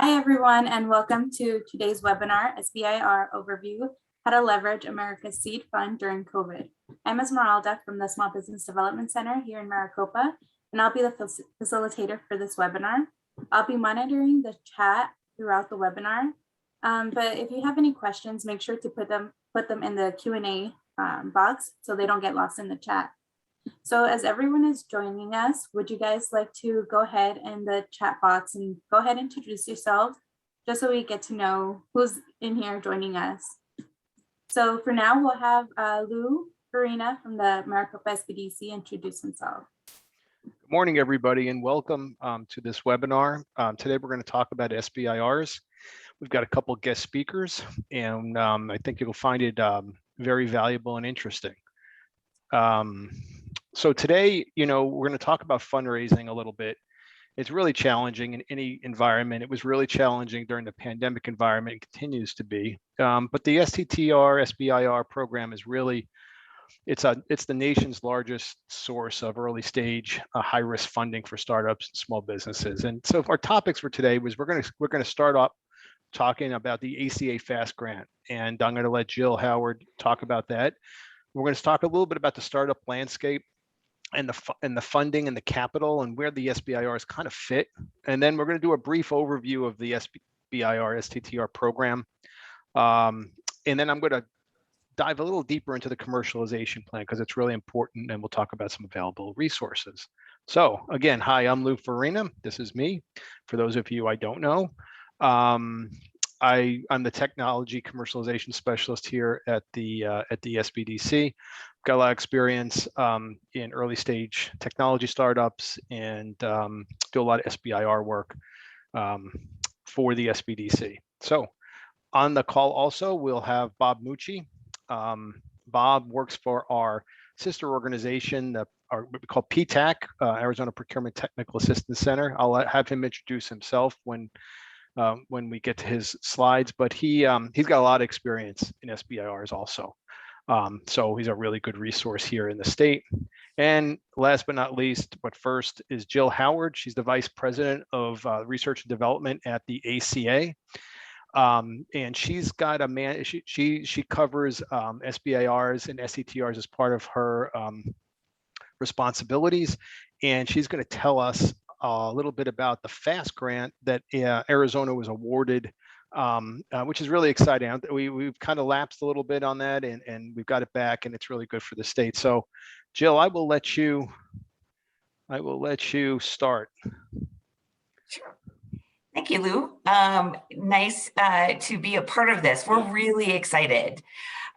Hi, everyone, and welcome to today's webinar, SBIR Overview, How to Leverage America's Seed Fund During COVID. I'm Esmeralda from the Small Business Development Center here in Maricopa, and I'll be the facilitator for this webinar. I'll be monitoring the chat throughout the webinar, but if you have any questions, make sure to put them in the Q&A box so they don't get lost in the chat. So as everyone is joining us, would you guys like to go ahead in the chat box and go ahead and introduce yourself just so we get to know who's in here joining us. So for now, we'll have Lou Farina from the Maricopa SBDC introduce himself. Good morning, everybody, and welcome to this webinar. Today, we're going to talk about SBIRs. We've got a couple of guest speakers, and I think you'll find it very valuable and interesting. So today, we're going to talk about fundraising a little bit. It's really challenging in any environment. It was really challenging during the pandemic environment. It continues to be. But the STTR, SBIR program is really, it's the nation's largest source of early stage high-risk funding for startups and small businesses. And so our topics for today was we're going to start up talking about the ACA FAST grant, and I'm going to let Jill Howard talk about that. We're going to talk a little bit about the startup landscape and the funding and the capital and where the SBIRs kind of fit. And then we're going to do a brief overview of the SBIR STTR program. And then I'm going to dive a little deeper into the commercialization plan because it's really important, and we'll talk about some available resources. So again, hi, I'm Lou Farina. This is me. For those of you I don't know, I'm the technology commercialization specialist here at the SBDC. Got a lot of experience in early stage technology startups and do a lot of SBIR work for the SBDC. So on the call also, we'll have Bob Mucci. Bob works for our sister organization, what we call PTAC, Arizona Procurement Technical Assistance Center. I'll have him introduce himself when we get to his slides, but he's got a lot of experience in SBIRs also. So he's a really good resource here in the state. And last but not least, but first is Jill Howard. She's the Vice President of Research and Development at the ACA. And she's got she covers SBIRs and STTRs as part of her responsibilities. And she's going to tell us a little bit about the FAST grant that Arizona was awarded, which is really exciting. We've kind of lapsed a little bit on that, and we've got it back, and it's really good for the state. So, Jill, I will let you start. Sure. Thank you, Lou. Nice to be a part of this. We're really excited.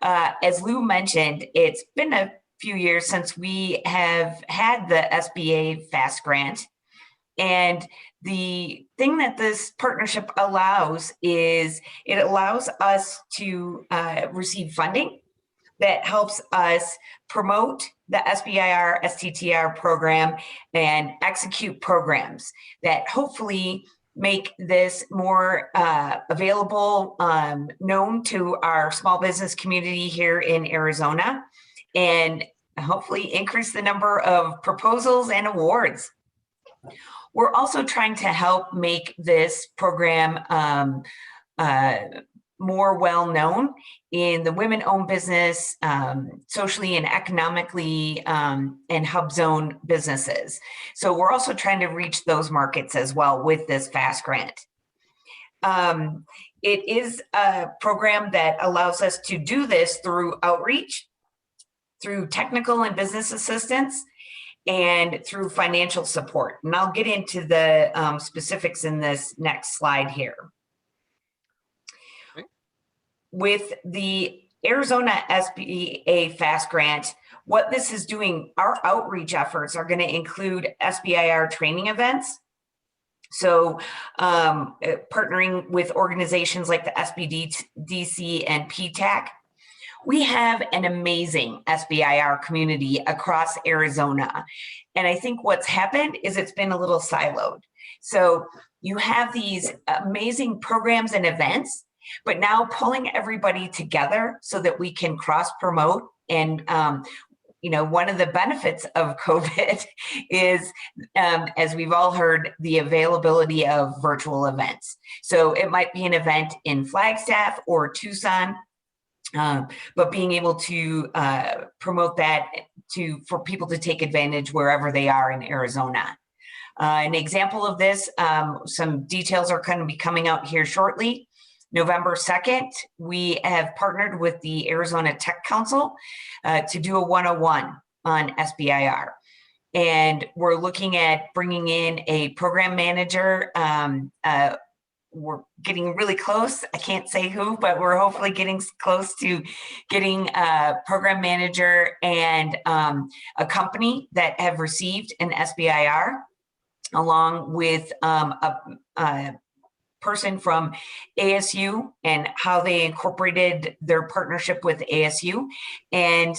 As Lou mentioned, it's been a few years since we have had the SBA FAST grant. And the thing that this partnership allows is it allows us to receive funding that helps us promote the SBIR, STTR program and execute programs that hopefully make this more available, known to our small business community here in Arizona, and hopefully increase the number of proposals and awards. We're also trying to help make this program more well-known in the women-owned business, socially and economically, and hub zone businesses. So we're also trying to reach those markets as well with this FAST grant. It is a program that allows us to do this through outreach, through technical and business assistance, and through financial support. And I'll get into the specifics in this next slide here. Okay. With the Arizona SBA FAST grant, what this is doing, our outreach efforts are going to include SBIR training events. So partnering with organizations like the SBDC and PTAC. We have an amazing SBIR community across Arizona. And I think what's happened is it's been a little siloed. So you have these amazing programs and events, but now pulling everybody together so that we can cross promote and one of the benefits of COVID is, as we've all heard, the availability of virtual events. So it might be an event in Flagstaff or Tucson, but being able to promote that for people to take advantage wherever they are in Arizona. An example of this, some details are going to be coming out here shortly. November 2nd, we have partnered with the Arizona Tech Council to do a 101 on SBIR. And we're looking at bringing in a program manager. We're getting really close. I can't say who, but we're hopefully getting close to getting a program manager and a company that have received an SBIR, along with a person from ASU and how they incorporated their partnership with ASU, and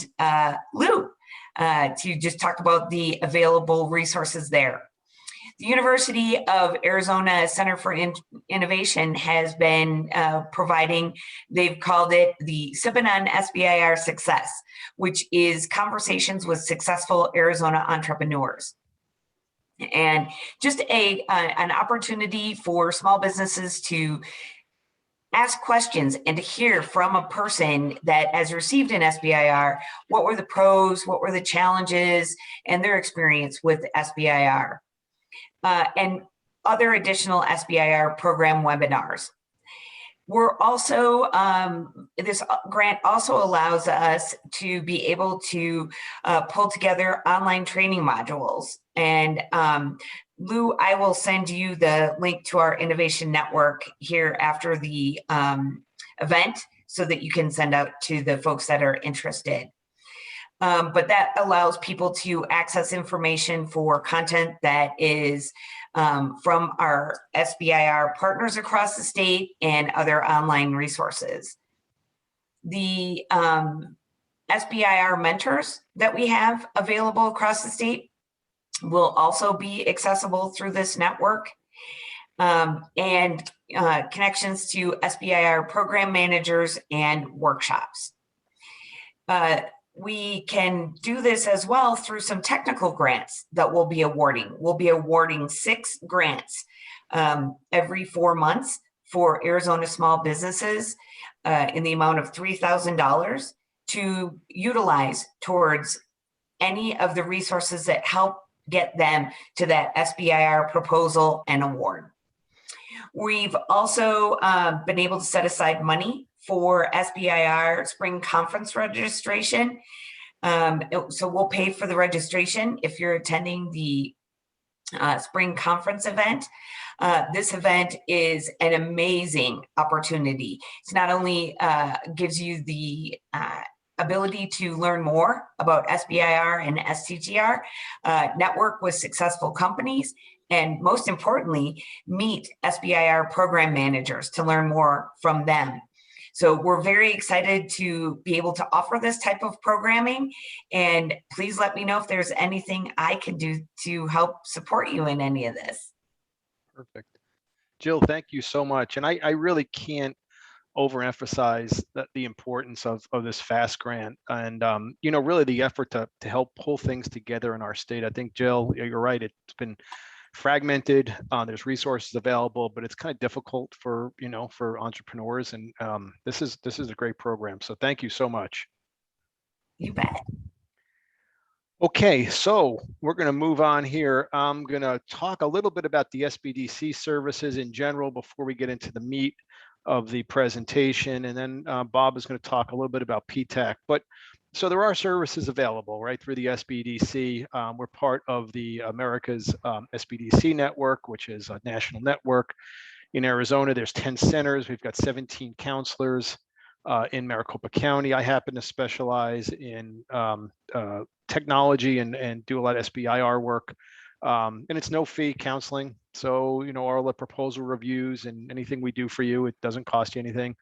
Lou to just talk about the available resources there. The University of Arizona Center for Innovation has been providing, they've called it the Sippin' on SBIR Success, which is conversations with successful Arizona entrepreneurs. And just an opportunity for small businesses to ask questions and to hear from a person that has received an SBIR, what were the pros, what were the challenges, and their experience with SBIR. And other additional SBIR program webinars. We're also, this grant also allows us to be able to pull together online training modules. And Lou, I will send you the link to our innovation network here after the event so that you can send out to the folks that are interested. But that allows people to access information for content that is from our SBIR partners across the state and other online resources. The SBIR mentors that we have available across the state will also be accessible through this network, and connections to SBIR program managers and workshops. We can do this as well through some technical grants that we'll be awarding. We'll be awarding 6 grants every 4 months for Arizona small businesses in the amount of $3,000 to utilize towards any of the resources that help get them to that SBIR proposal and award. We've also been able to set aside money for SBIR spring conference registration. So we'll pay for the registration if you're attending the spring conference event. This event is an amazing opportunity. It's not only gives you the ability to learn more about SBIR and STTR, network with successful companies, and most importantly, meet SBIR program managers to learn more from them. So we're very excited to be able to offer this type of programming, and please let me know if there's anything I can do to help support you in any of this. Perfect. Jill, thank you so much. And I really can't overemphasize the importance of this FAST grant and, really the effort to help pull things together in our state. I think, Jill, you're right. It's been fragmented. There's resources available, but it's kind of difficult for entrepreneurs. And this is a great program. So thank you so much. You bet. Okay, so we're going to move on here. I'm going to talk a little bit about the SBDC services in general before we get into the meat of the presentation, and then Bob is going to talk a little bit about PTAC. But so there are services available, right, through the SBDC. We're part of the America's SBDC network, which is a national network. In Arizona, there's 10 centers. We've got 17 counselors in Maricopa County. I happen to specialize in technology and do a lot of SBIR work. And it's no fee counseling. So, all the proposal reviews and anything we do for you, it doesn't cost you anything.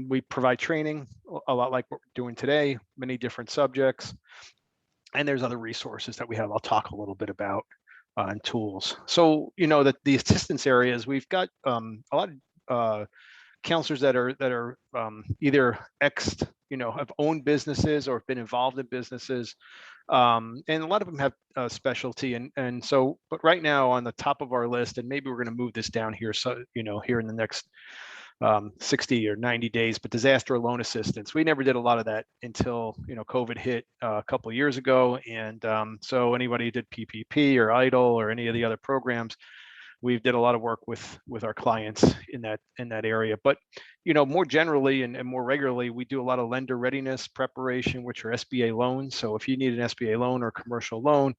We provide training, a lot like what we're doing today, many different subjects. And there's other resources that we have, I'll talk a little bit about, and tools. So, that the assistance areas, we've got a lot of counselors that are either have owned businesses or have been involved in businesses. And a lot of them have a specialty. And so, but right now on the top of our list, and maybe we're going to move this down here, so, here in the next 60 or 90 days, but disaster loan assistance. We never did a lot of that until, COVID hit a couple of years ago. And so anybody who did PPP or EIDL or any of the other programs, we've did a lot of work with our clients in that area. But more generally and more regularly, we do a lot of lender readiness preparation, which are SBA loans. So if you need an SBA loan or commercial loan,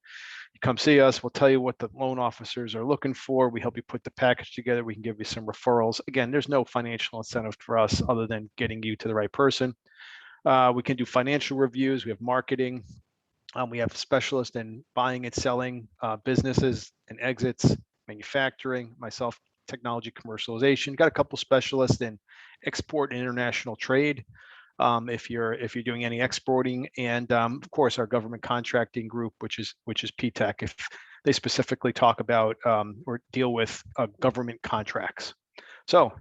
you come see us. We'll tell you what the loan officers are looking for. We help you put the package together. We can give you some referrals. Again, there's no financial incentive for us other than getting you to the right person. We can do financial reviews. We have marketing. We have specialists in buying and selling businesses and exits, manufacturing, myself, technology commercialization. Got a couple specialists in export and international trade. If you're doing any exporting, and of course our government contracting group, which is PTAC, if they specifically talk about or deal with government contracts. So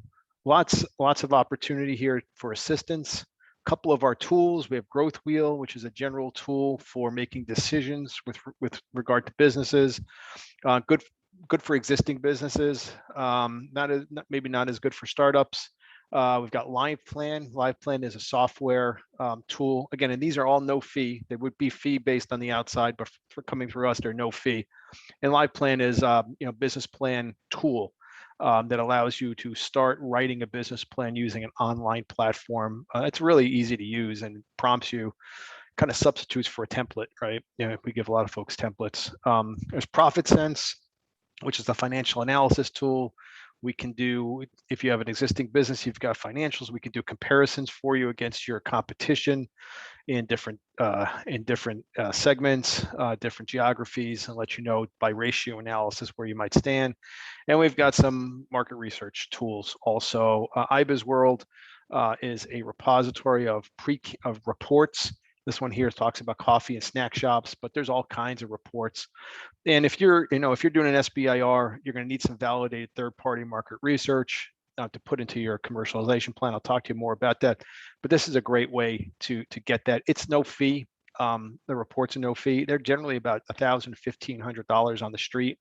lots of opportunity here for assistance. A couple of our tools, we have Growth Wheel, which is a general tool for making decisions with regard to businesses. Good for existing businesses, maybe not as good for startups. We've got Live Plan. Live Plan is a software tool. Again, and these are all no fee. They would be fee based on the outside, but for coming through us, they're no fee. And Live Plan is business plan tool that allows you to start writing a business plan using an online platform. It's really easy to use and prompts you, kind of substitutes for a template, right? We give a lot of folks templates. There's Profit Sense, which is the financial analysis tool. We can do, if you have an existing business, you've got financials, we can do comparisons for you against your competition in different segments, different geographies, and let you know by ratio analysis where you might stand. And we've got some market research tools also. IBIS World is a repository of reports. This one here talks about coffee and snack shops, but there's all kinds of reports. And if you're doing an SBIR, you're going to need some validated third-party market research to put into your commercialization plan. I'll talk to you more about that, but this is a great way to get that. It's no fee. The reports are no fee. They're generally about $1,000 to $1,500 on the street,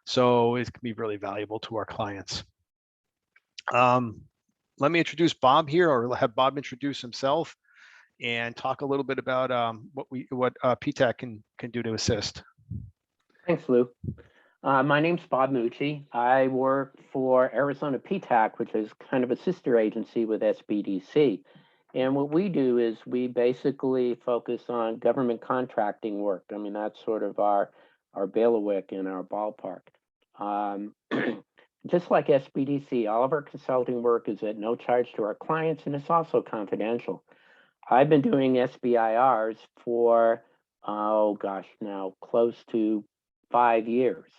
so it can be really valuable to our clients. Let me introduce Bob here, or have Bob introduce himself and talk a little bit about what PTAC can do to assist. Thanks, Lou. My name's Bob Mucci. I work for Arizona PTAC, which is kind of a sister agency with SBDC. And what we do is we basically focus on government contracting work. I mean, that's sort of our bailiwick in our ballpark. Just like SBDC, all of our consulting work is at no charge to our clients, and it's also confidential. I've been doing SBIRs for, now close to 5 years,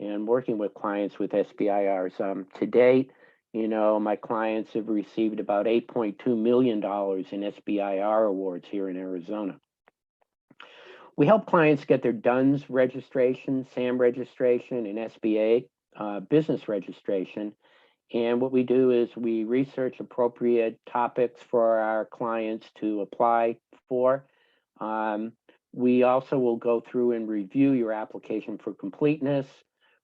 and working with clients with SBIRs. To date, my clients have received about $8.2 million in SBIR awards here in Arizona. We help clients get their DUNS registration, SAM registration, and SBA business registration. And what we do is we research appropriate topics for our clients to apply for. We also will go through and review your application for completeness.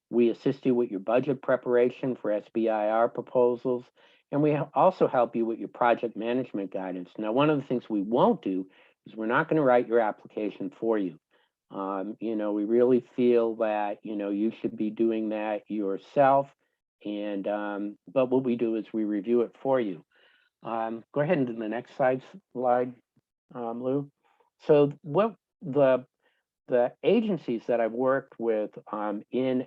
We assist you with your budget preparation for SBIR proposals. And we also help you with your project management guidance. Now, one of the things we won't do is we're not going to write your application for you. We really feel that, you should be doing that yourself. And but what we do is we review it for you. Go ahead and do the next slide, Lou. So what the agencies that I've worked with in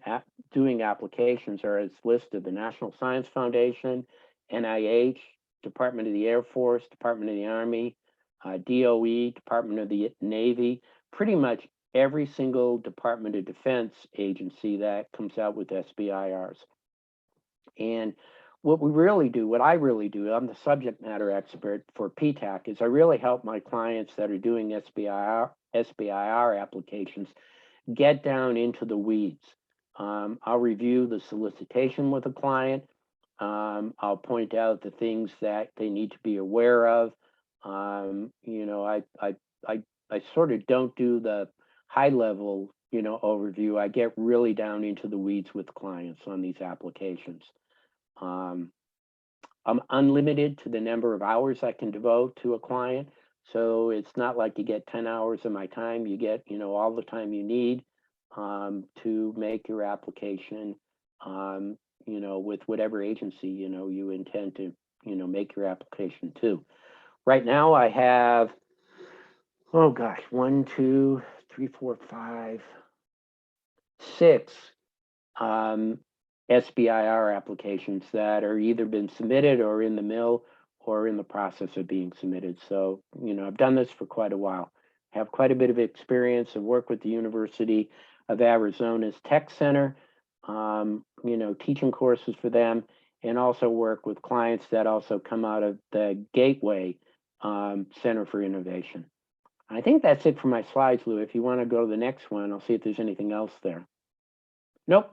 doing applications are as listed: the National Science Foundation, NIH, Department of the Air Force, Department of the Army, DOE, Department of the Navy, pretty much every single Department of Defense agency that comes out with SBIRs. And what I really do, I'm the subject matter expert for PTAC, is I really help my clients that are doing SBIR applications get down into the weeds. I'll review the solicitation with a client. I'll point out the things that they need to be aware of. You know, I sort of don't do the high level, you know, overview. I get really down into the weeds with clients on these applications. I'm unlimited to the number of hours I can devote to a client. So it's not like you get 10 hours of my time. You get, you know, all the time you need to make your application, you know, with whatever agency, you know, you intend to, you know, make your application to. Right now I have, oh gosh, 1, 2, 3, 4, 5, 6 SBIR applications that are either been submitted or in the mill or in the process of being submitted. So, you know, I've done this for quite a while. I have quite a bit of experience. I've worked with the University of Arizona's Tech Center, you know, teaching courses for them, and also work with clients that also come out of the Gateway Center for Innovation. I think that's it for my slides, Lou. If you want to go to the next one, I'll see if there's anything else there. Nope.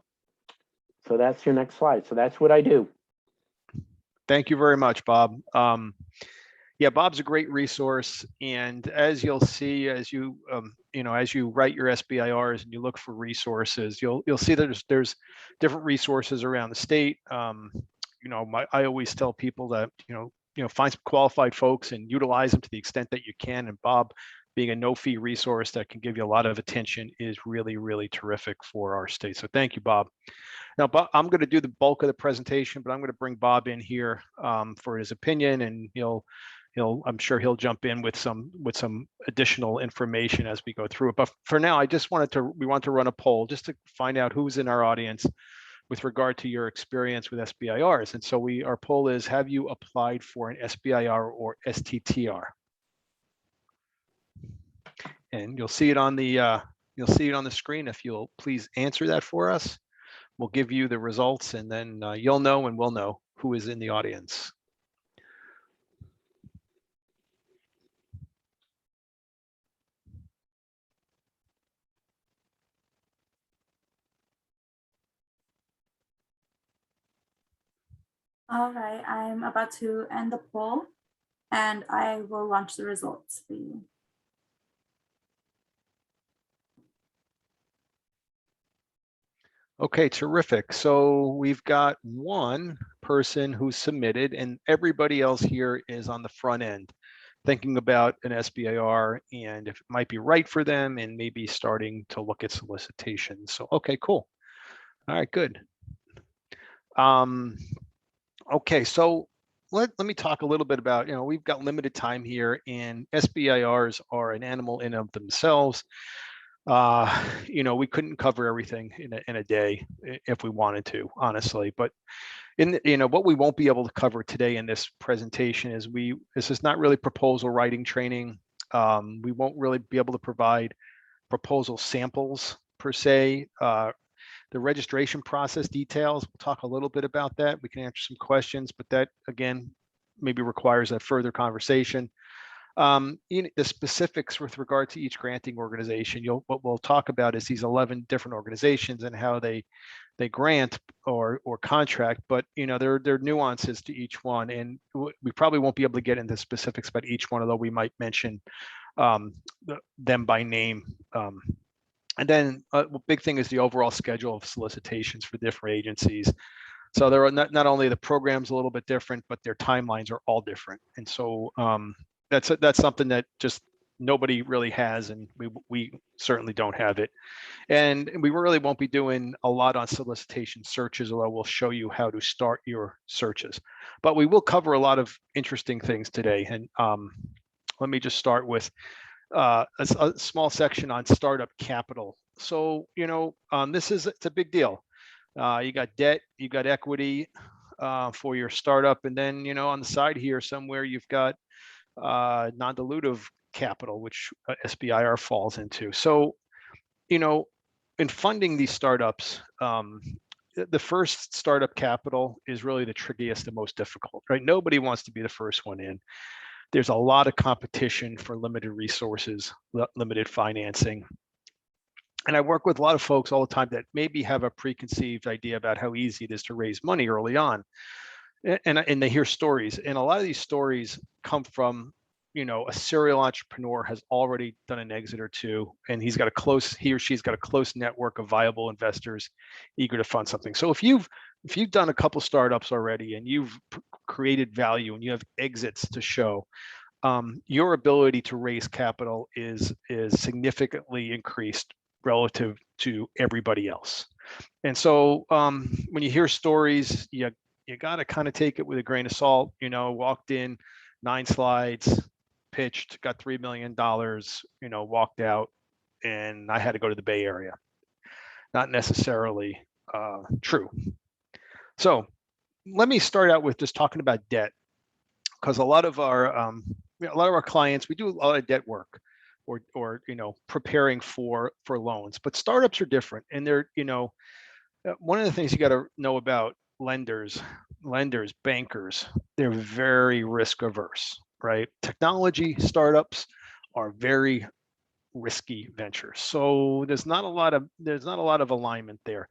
So that's your next slide. So that's what I do. Thank you very much, Bob. Yeah, Bob's a great resource, and as you'll see, as you you know, as you write your SBIRs and you look for resources, you'll see that there's different resources around the state. You know, I always tell people that you know find some qualified folks and utilize them to the extent that you can. And Bob, being a no-fee resource that can give you a lot of attention, is really, really terrific for our state. So thank you, Bob. Now, Bob, I'm going to do the bulk of the presentation, but I'm going to bring Bob in here for his opinion, and I'm sure he'll jump in with some additional information as we go through it. But for now, we want to run a poll just to find out who's in our audience with regard to your experience with SBIRs. And so our poll is: have you applied for an SBIR or STTR? And you'll see it on the screen. If you'll please answer that for us, we'll give you the results, and then you'll know and we'll know who is in the audience. All right, I'm about to end the poll and I will launch the results for you. Okay, terrific. So we've got one person who submitted, and everybody else here is on the front end thinking about an SBIR and if it might be right for them, and maybe starting to look at solicitations. So, okay, cool. All right, good. Okay, so let me talk a little bit about, we've got limited time here, and SBIRs are an animal in of themselves. We couldn't cover everything in a day if we wanted to, honestly. But what we won't be able to cover today in this presentation is this is not really proposal writing training. We won't really be able to provide proposal samples per se. The registration process details, we'll talk a little bit about that. We can answer some questions, but that again maybe requires a further conversation. The specifics with regard to each granting organization, what we'll talk about is these 11 different organizations and how they grant or contract, but there are nuances to each one, and we probably won't be able to get into specifics about each one, although we might mention them by name. And then a big thing is the overall schedule of solicitations for different agencies. So there are not only the programs a little bit different, but their timelines are all different. And so that's something that just nobody really has, and we certainly don't have it. And we really won't be doing a lot on solicitation searches, although we'll show you how to start your searches. But we will cover a lot of interesting things today. And let me just start with a small section on startup capital. So, it's a big deal. You got debt, you got equity for your startup. And then, on the side here somewhere, you've got non-dilutive capital, which SBIR falls into. So, in funding these startups, the first startup capital is really the trickiest and most difficult, right? Nobody wants to be the first one in. There's a lot of competition for limited resources, limited financing. And I work with a lot of folks all the time that maybe have a preconceived idea about how easy it is to raise money early on. And they hear stories. And a lot of these stories come from, a serial entrepreneur has already done an exit or two, and he or she's got a close network of viable investors eager to fund something. So if you've done a couple startups already and you've created value and you have exits to show, your ability to raise capital is significantly increased relative to everybody else. And so when you hear stories, you got to kind of take it with a grain of salt. Walked in, 9 slides, pitched, got $3 million, walked out, and I had to go to the Bay Area. Not necessarily true. So let me start out with just talking about debt, because a lot of our clients, we do a lot of debt work, or preparing for loans. But startups are different, and they're one of the things you got to know about lenders, bankers, they're very risk averse, right? Technology startups are very risky ventures, so there's not a lot of alignment there.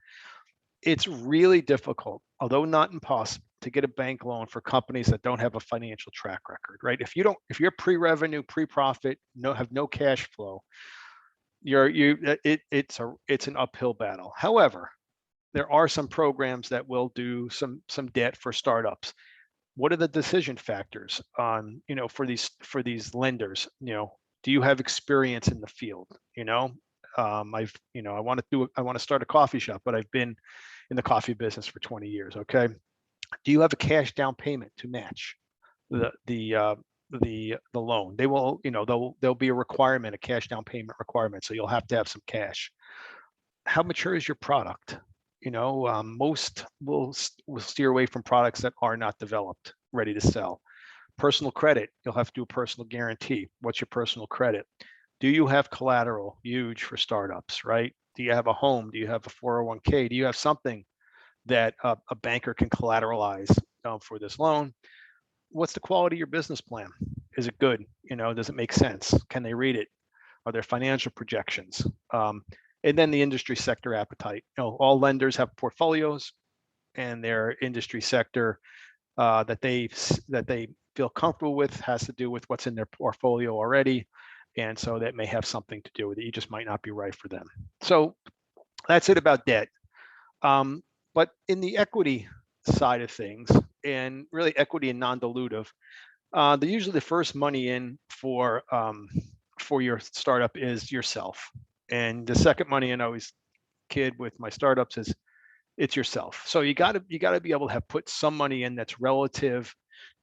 It's really difficult, although not impossible, to get a bank loan for companies that don't have a financial track record, right? If you're pre-revenue, pre-profit, have no cash flow, it's an uphill battle. However, there are some programs that will do some debt for startups. What are the decision factors on, for these lenders? Do you have experience in the field? I want to start a coffee shop, but I've been in the coffee business for 20 years. Okay. Do you have a cash down payment to match the loan? They will, there'll be a requirement, a cash down payment requirement. So you'll have to have some cash. How mature is your product? Most will steer away from products that are not developed, ready to sell. Personal credit, you'll have to do a personal guarantee. What's your personal credit? Do you have collateral? Huge for startups, right? Do you have a home? Do you have a 401k? Do you have something that a banker can collateralize for this loan? What's the quality of your business plan? Is it good? Does it make sense? Can they read it? Are there financial projections? And then the industry sector appetite. All lenders have portfolios, and their industry sector that they feel comfortable with has to do with what's in their portfolio already. And so that may have something to do with it. You just might not be right for them. So that's it about debt. But in the equity side of things, and really equity and non-dilutive, they're usually the first money in for your startup is yourself. And the second money in, I always kid with my startups, is it's yourself. So you got to be able to have put some money in that's relative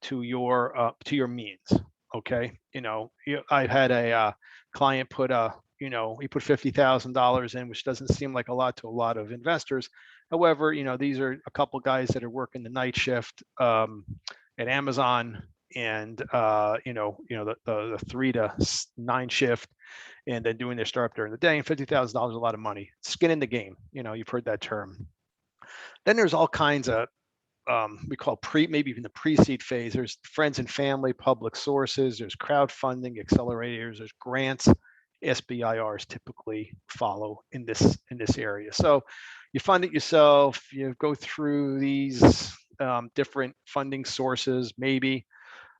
to your means. Okay, I've had a client put he put $50,000 in, which doesn't seem like a lot to a lot of investors. However, these are a couple guys that are working the night shift at Amazon, and the 3 to 9 shift, and then doing their startup during the day. And $50,000 is a lot of money. Skin in the game. You've heard that term. Then there's all kinds of we call maybe even the pre-seed phase. There's friends and family, public sources. There's crowdfunding, accelerators. There's grants. SBIRs typically follow in this area. So you fund it yourself. You go through these different funding sources, maybe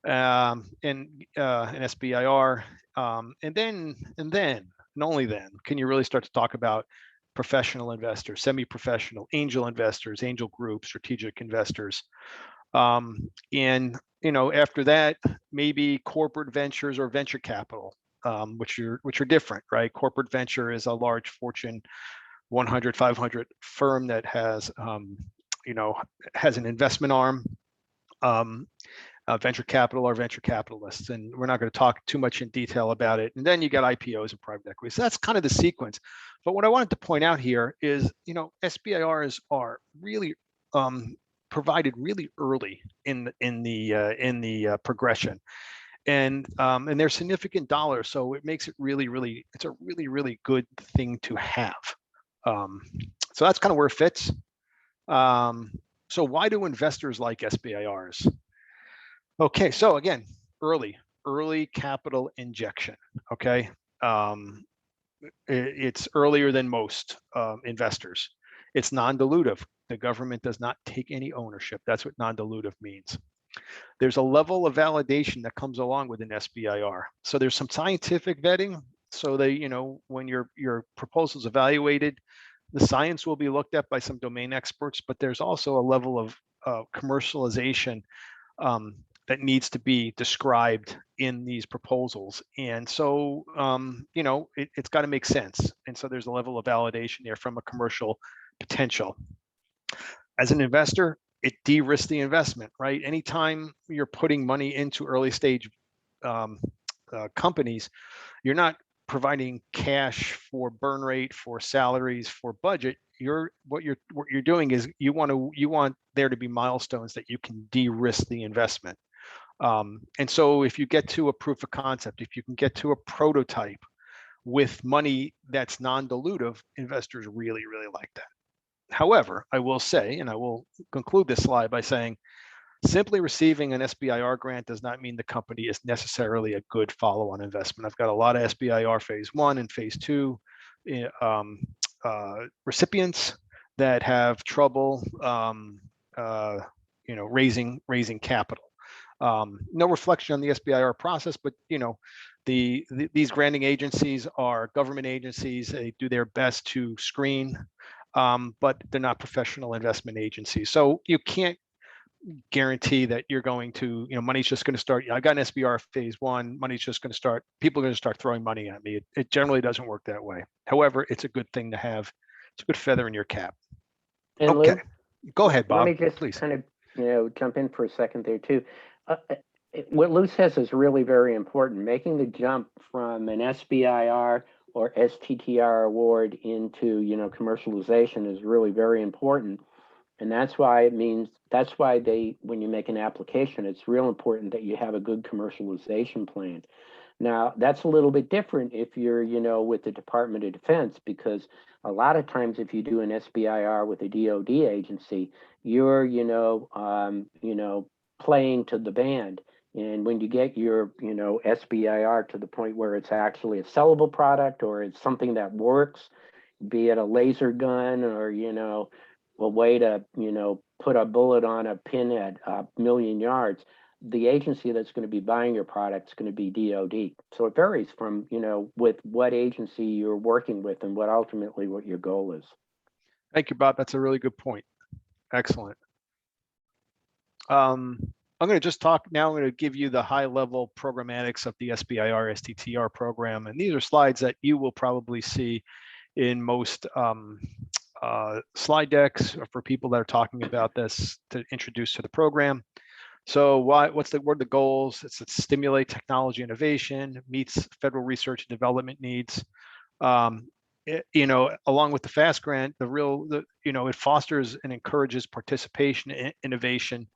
in an SBIR, and then and only then can you really start to talk about professional investors, semi-professional, angel investors, angel groups, strategic investors. And after that, maybe corporate ventures or venture capital, which are different, right? Corporate venture is a large Fortune 100, 500 firm that has has an investment arm. Venture capital or venture capitalists, and we're not going to talk too much in detail about it. And then you got IPOs and private equity. So that's kind of the sequence. But what I wanted to point out here is, SBIRs are really provided really early in the progression, and they're significant dollars. So it makes it it's a really good thing to have. So that's kind of where it fits. So why do investors like SBIRs? Okay, so again, early capital injection. Okay, it's earlier than most investors. It's non-dilutive. The government does not take any ownership. That's what non-dilutive means. There's a level of validation that comes along with an SBIR. So there's some scientific vetting. So they, when your proposal is evaluated, the science will be looked at by some domain experts, but there's also a level of commercialization that needs to be described in these proposals. And so, it's got to make sense. And so there's a level of validation there from a commercial potential. As an investor, it de-risks the investment, right? Anytime you're putting money into early stage companies, you're not providing cash for burn rate, for salaries, for budget. What you're doing is you want there to be milestones that you can de-risk the investment. And so if you get to a proof of concept, if you can get to a prototype with money that's non-dilutive, investors really, really like that. However, I will say, and I will conclude this slide by saying, simply receiving an SBIR grant does not mean the company is necessarily a good follow-on investment. I've got a lot of SBIR phase 1 and phase 2 recipients that have trouble, raising capital. No reflection on the SBIR process, but these granting agencies are government agencies. They do their best to screen, but they're not professional investment agencies. So you can't guarantee that you're going to, money's just going to start. I got an SBIR phase 1, money's just going to start, people are going to start throwing money at me. It generally doesn't work that way. However, it's a good thing to have. It's a good feather in your cap. And okay, Lou, go ahead, Bob. let me just please. kind of, jump in for a second there too. What Lou says is really very important. Making the jump from an SBIR or STTR award into, commercialization is really very important. And that's why when you make an application, it's real important that you have a good commercialization plan. Now, that's a little bit different if you're, with the Department of Defense, because a lot of times if you do an SBIR with a DoD agency, you're, playing to the band. And when you get your, SBIR to the point where it's actually a sellable product or it's something that works, be it a laser gun or, a way to, put a bullet on a pin at a million yards, the agency that's going to be buying your product is going to be DoD. So it varies from, with what agency you're working with and what your goal is. Thank you, Bob. That's a really good point. Excellent. I'm going to just talk now. I'm going to give you the high level programmatics of the SBIR STTR program. And these are slides that you will probably see in most slide decks for people that are talking about this to introduce to the program. So what are the goals? It's to stimulate technology innovation, meets federal research and development needs. Along with the FAST grant, it fosters and encourages participation in innovation,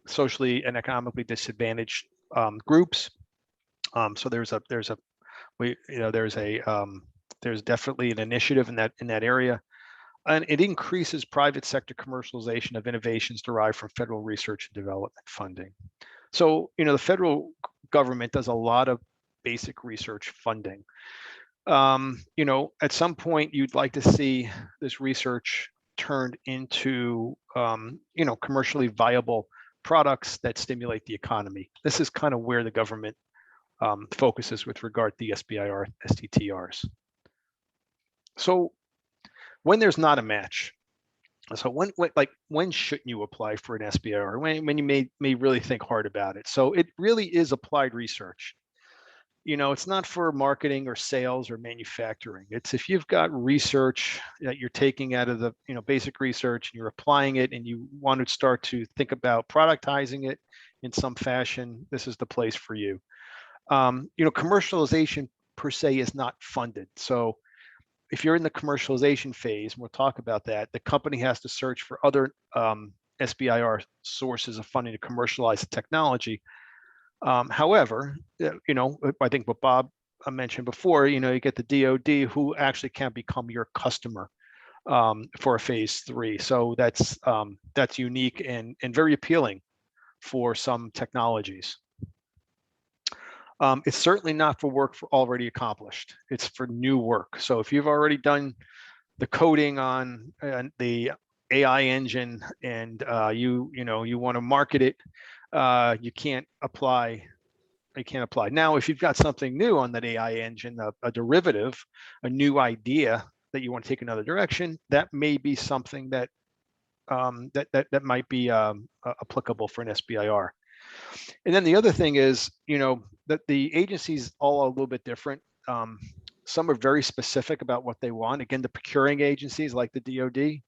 socially and economically disadvantaged groups. So there's definitely an initiative in that area. And it increases private sector commercialization of innovations derived from federal research and development funding. So, the federal government does a lot of basic research funding. At some point, you'd like to see this research turned into, commercially viable products that stimulate the economy. This is kind of where the government focuses with regard to the SBIR STTRs. So, when there's not a match, so when shouldn't you apply for an SBIR? When you may really think hard about it. So it really is applied research. It's not for marketing or sales or manufacturing. It's if you've got research that you're taking out of the basic research and you're applying it and you want to start to think about productizing it in some fashion, this is the place for you. Commercialization per se is not funded. So if you're in the commercialization phase, and we'll talk about that, the company has to search for other SBIR sources of funding to commercialize the technology. However, I think what Bob mentioned before, you get the DoD who actually can become your customer for a phase 3. So that's unique and very appealing for some technologies. It's certainly not for work already accomplished. It's for new work. So if you've already done the coding on the AI engine and you want to market it, you can't apply. You can't apply. Now, if you've got something new on that AI engine, a derivative, a new idea that you want to take another direction, that may be something that that might be applicable for an SBIR. And then the other thing is, that the agencies all are a little bit different. Some are very specific about what they want. Again, the procuring agencies like the DoD,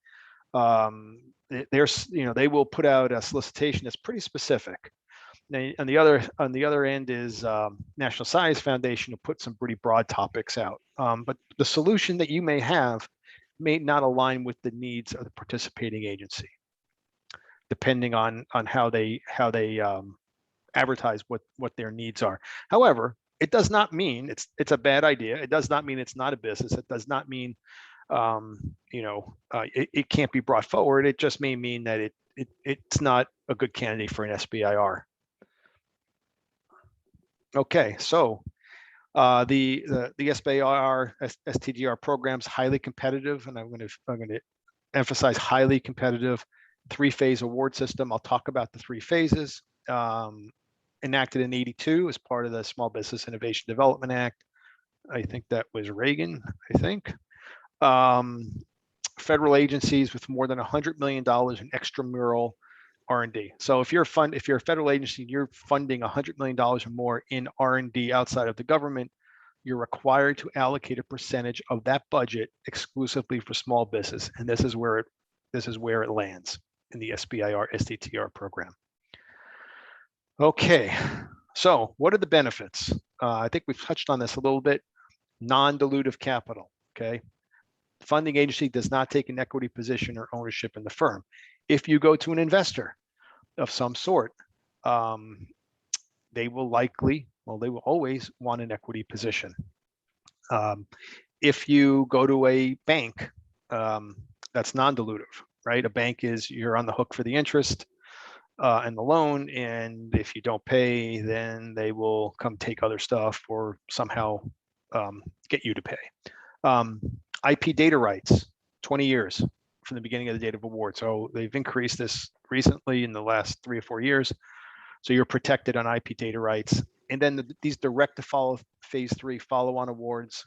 they will put out a solicitation that's pretty specific. Now, on the other end is National Science Foundation, to put some pretty broad topics out. But the solution that you may have may not align with the needs of the participating agency, depending on how they advertise what their needs are. However, it does not mean it's a bad idea. It does not mean it's not a business. It does not mean it can't be brought forward. It just may mean that it's not a good candidate for an SBIR. Okay, so the SBIR STTR program's highly competitive, and I'm going to emphasize highly competitive 3-phase award system. I'll talk about the 3 phases. Enacted in '82 as part of the Small Business Innovation Development Act. I think that was Reagan, I think. Federal agencies with more than $100 million in extramural R&D. So if you're a federal agency, you're funding $100 million or more in R&D outside of the government, you're required to allocate a percentage of that budget exclusively for small business. And this is where it lands in the SBIR STTR program. Okay, so what are the benefits? I think we've touched on this a little bit. Non-dilutive capital, okay? Funding agency does not take an equity position or ownership in the firm. If you go to an investor of some sort, they will always want an equity position. If you go to a bank, that's non-dilutive, right? A bank you're on the hook for the interest and the loan, and if you don't pay, then they will come take other stuff or somehow get you to pay. IP data rights, 20 years from the beginning of the date of award. So they've increased this recently in the last 3 or 4 years. So you're protected on IP data rights. And then these direct to follow phase 3 follow-on awards.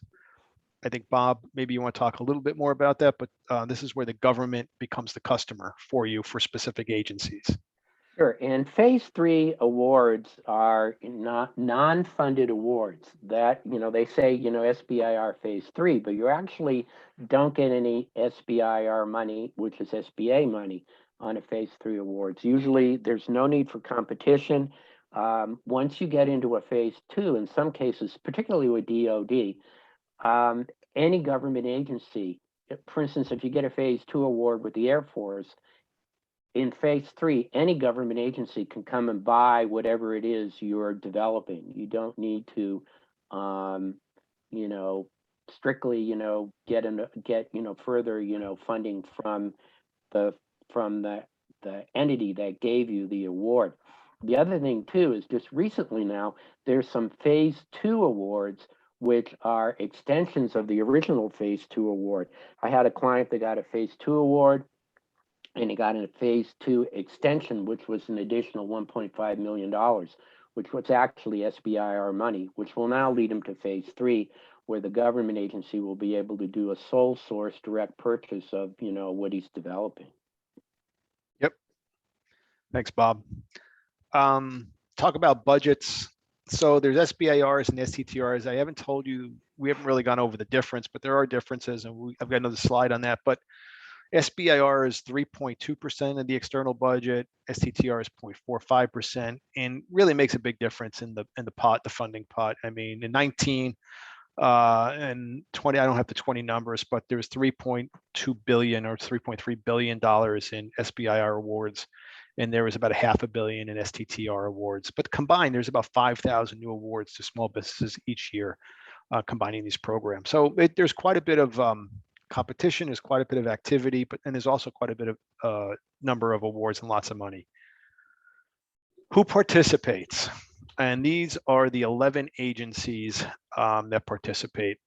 I think, Bob, maybe you want to talk a little bit more about that, but this is where the government becomes the customer for you for specific agencies. Sure. And phase 3 awards are not non-funded awards that, they say, SBIR phase 3, but you actually don't get any SBIR money, which is SBA money, on a phase 3 awards. Usually there's no need for competition. Once you get into a phase 2, in some cases, particularly with DoD, any government agency, for instance, if you get a phase 2 award with the Air Force, in phase 3, any government agency can come and buy whatever it is you're developing. You don't need to, strictly, get further, funding from the entity that gave you the award. The other thing too is just recently now there's some phase 2 awards which are extensions of the original phase 2 award. I had a client that got a phase 2 award, and he got a phase 2 extension, which was an additional $1.5 million, which was actually SBIR money, which will now lead him to phase 3, where the government agency will be able to do a sole source direct purchase of, what he's developing. Yep. Thanks, Bob. Talk about budgets. So there's SBIRs and STTRs. I haven't told you, we haven't really gone over the difference, but there are differences, and I've got another slide on that. But SBIR is 3.2% of the external budget. STTR is 0.45%, and really makes a big difference in the pot, the funding pot. I mean, in 19 and 20, I don't have the 20 numbers, but there's 3.2 billion or 3.3 billion dollars in SBIR awards, and there was about $500 million in STTR awards. But combined, there's about 5,000 new awards to small businesses each year, combining these programs. So there's quite a bit of competition, there's quite a bit of activity, and there's also quite a bit of number of awards and lots of money. Who participates? And these are the 11 agencies that participate.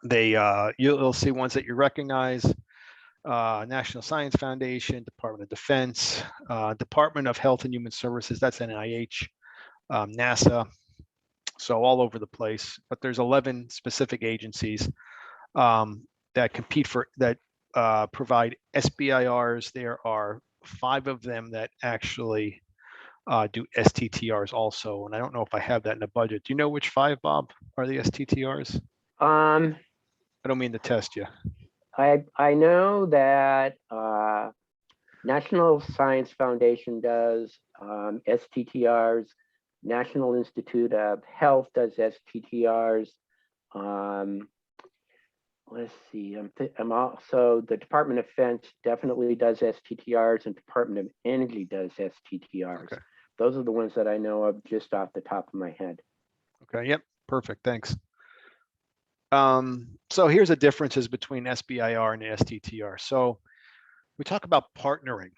You'll see ones that you recognize. National Science Foundation, Department of Defense, Department of Health and Human Services, that's NIH, NASA, so all over the place. But there's 11 specific agencies that compete that provide SBIRs. There are 5 of them that actually do STTRs also, and I don't know if I have that in the budget. Do you know which 5, Bob, are the STTRs? I don't mean to test you. I know that National Science Foundation does STTRs. National Institute of Health does STTRs. Let's see. I'm also, the Department of Defense definitely does STTRs, and Department of Energy does STTRs. Okay. Those are the ones that I know of just off the top of my head. Okay. Yep. Perfect. Thanks. So here's the differences between SBIR and the STTR. So we talk about partnering.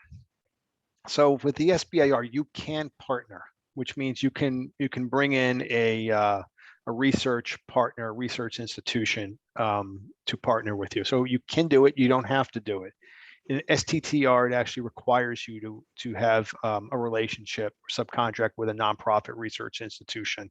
So with the SBIR, you can partner, which means you can bring in a research partner, research institution to partner with you. So you can do it. You don't have to do it. In STTR, it actually requires you to have a relationship or subcontract with a nonprofit research institution.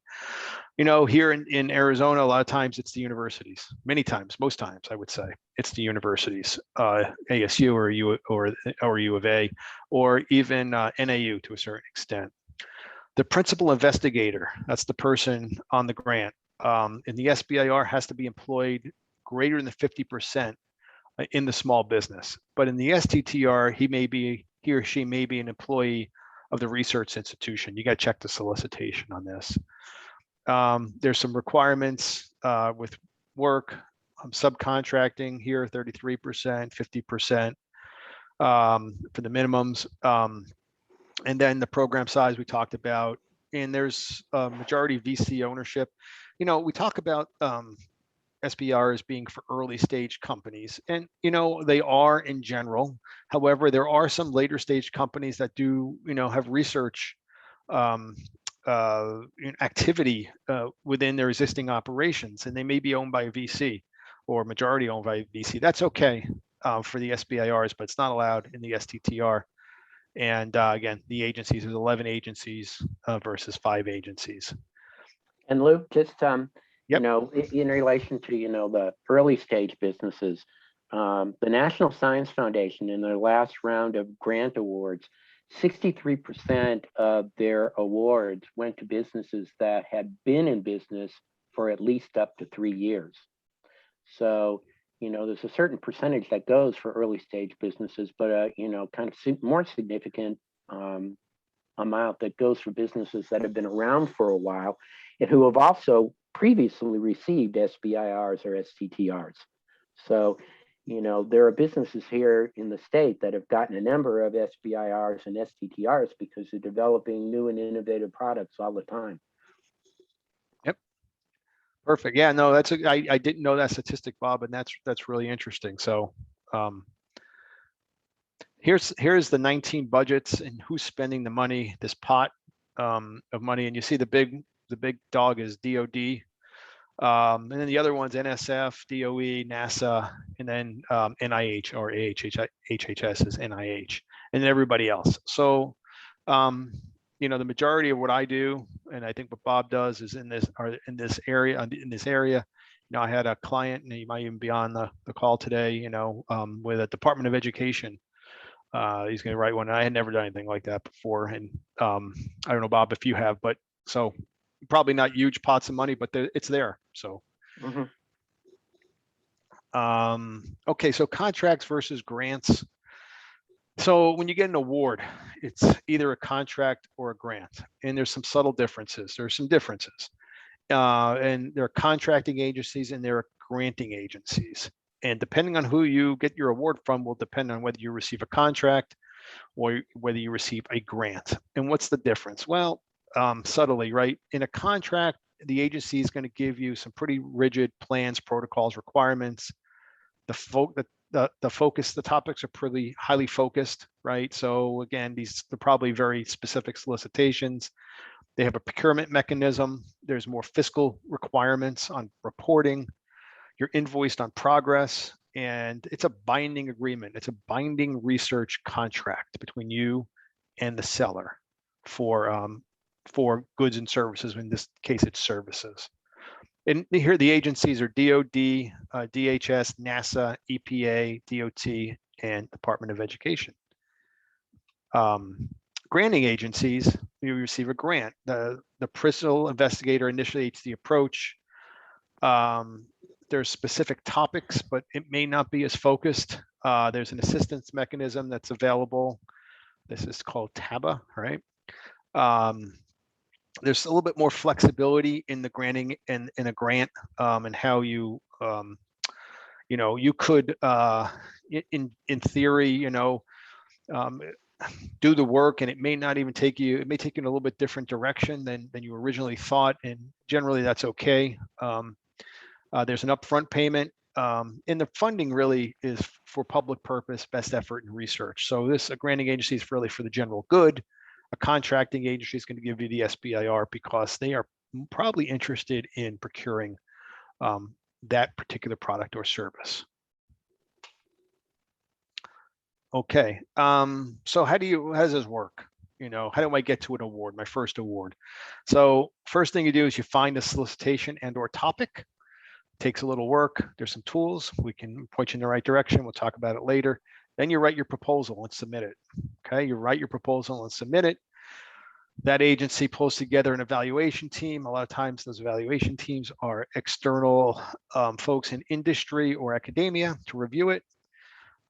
You know, here in Arizona, a lot of times it's the universities. Many times, most times, I would say it's the universities, ASU or U of A, or even NAU to a certain extent. The principal investigator, that's the person on the grant, in the SBIR has to be employed greater than 50% in the small business. But in the STTR, he or she may be an employee of the research institution. You got to check the solicitation on this. There's some requirements with work, subcontracting here, 33%, 50% for the minimums. And then the program size we talked about, and there's a majority VC ownership. You know, we talk about SBIRs being for early stage companies, and you know they are in general. However, there are some later stage companies that do have research activity within their existing operations, and they may be owned by a VC or majority owned by a VC. That's okay for the SBIRs, but it's not allowed in the STTR. And again, the agencies, there's 11 agencies versus 5 agencies. And Luke, just Yep. in relation to the early stage businesses, the National Science Foundation, in their last round of grant awards, 63% of their awards went to businesses that had been in business for at least up to 3 years. So there's a certain percentage that goes for early stage businesses, but kind of more significant amount that goes for businesses that have been around for a while and who have also previously received SBIRs or STTRs. So, there are businesses here in the state that have gotten a number of SBIRs and STTRs because they're developing new and innovative products all the time. Yep. Perfect. Yeah, no, I didn't know that statistic, Bob, and that's really interesting. So here's the 19 budgets and who's spending the money, this pot of money, and you see the big dog is DOD, and then the other ones NSF, DOE, NASA, and then NIH or HHS is NIH, and then everybody else. So the majority of what I do, and I think what Bob does, is in this area. I had a client, and he might even be on the call today, with a Department of Education. He's going to write one. I had never done anything like that before. And I don't know, Bob, if you have, but so probably not huge pots of money, but it's there. So, okay. So contracts versus grants. So when you get an award, it's either a contract or a grant, and there's some subtle differences. There's some differences, and there are contracting agencies and there are granting agencies. And depending on who you get your award from will depend on whether you receive a contract or whether you receive a grant. And what's the difference? Well, subtly, right? In a contract, the agency is going to give you some pretty rigid plans, protocols, requirements. The topics are pretty highly focused, right? So again, they're probably very specific solicitations. They have a procurement mechanism. There's more fiscal requirements on reporting. You're invoiced on progress. and it's a binding agreement. It's a binding research contract between you and the seller for goods and services. In this case, it's services. And here the agencies are DOD, DHS, NASA, EPA, DOT, and Department of Education. Granting agencies, you receive a grant. The principal investigator initiates the approach. There's specific topics, but it may not be as focused. There's an assistance mechanism that's available. This is called TABA, right? There's a little bit more flexibility in the granting and in a grant, and how you, you could, in theory, do the work, and it may not even take you. It may take you in a little bit different direction than you originally thought, and generally that's okay. There's an upfront payment, and the funding really is for public purpose, best effort, and research. So a granting agency is really for the general good. A contracting agency is going to give you the SBIR because they are probably interested in procuring that particular product or service. Okay, so how does this work? How do I get to an award, my first award? So first thing you do is you find a solicitation and or topic. Takes a little work. There's some tools. We can point you in the right direction. We'll talk about it later. Then you write your proposal and submit it. Okay, you write your proposal and submit it. That agency pulls together an evaluation team. A lot of times those evaluation teams are external folks in industry or academia to review it.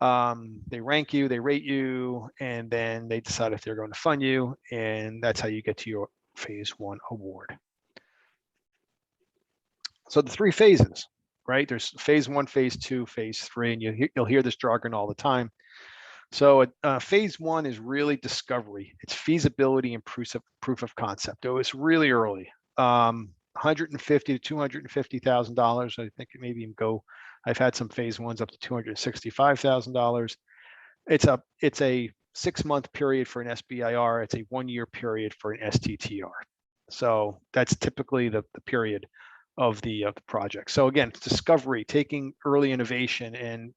They rank you, they rate you, and then they decide if they're going to fund you. And that's how you get to your phase 1 award. So the 3 phases, right? There's phase 1, phase 2, phase 3, and you'll hear this jargon all the time. So phase 1 is really discovery. It's feasibility and proof of concept. Oh, it's really early. $150,000 to $250,000. I think it maybe even go. I've had some phase 1s up to $265,000. It's a 6-month period for an SBIR. It's a 1-year period for an STTR. So that's typically the period of the project. So again, it's discovery, taking early innovation and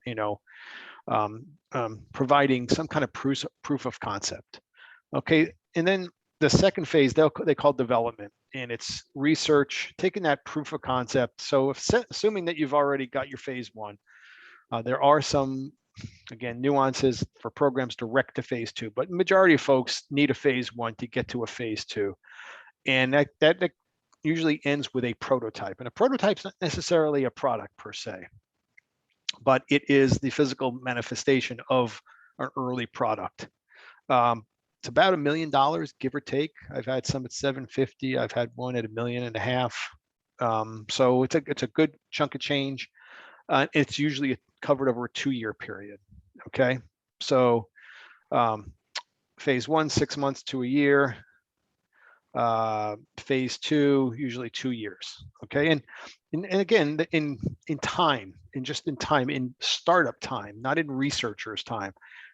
providing some kind of proof of concept. Okay, and then the second phase they call development, and it's research, taking that proof of concept. So assuming that you've already got your phase 1, there are some, again, nuances for programs direct to phase 2, but majority of folks need a phase 1 to get to a phase 2, and that usually ends with a prototype. And a prototype's not necessarily a product per se, but it is the physical manifestation of an early product. It's about $1 million, give or take. I've had some at 750. I've had one at $1.5 million. So it's a good chunk of change. It's usually covered over a 2-year period. Okay, so phase 1, 6 months to a year. Phase 2, usually 2 years. Okay, and again, in startup time, not in researchers' time.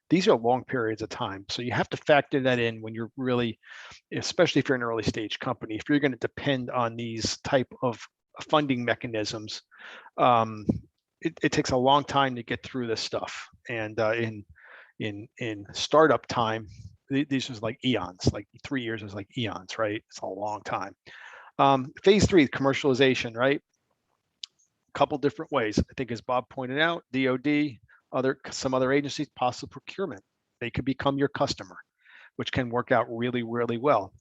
These are long periods of time, so you have to factor that in when you're really, especially if you're an early stage company, if you're going to depend on these type of funding mechanisms. It takes a long time to get through this stuff, and in startup time, these is like eons. Like 3 years is like eons, right? It's a long time. Phase 3, commercialization, right? A couple different ways. I think, as Bob pointed out, DOD, some other agencies, possible procurement. They could become your customer, which can work out really, really well.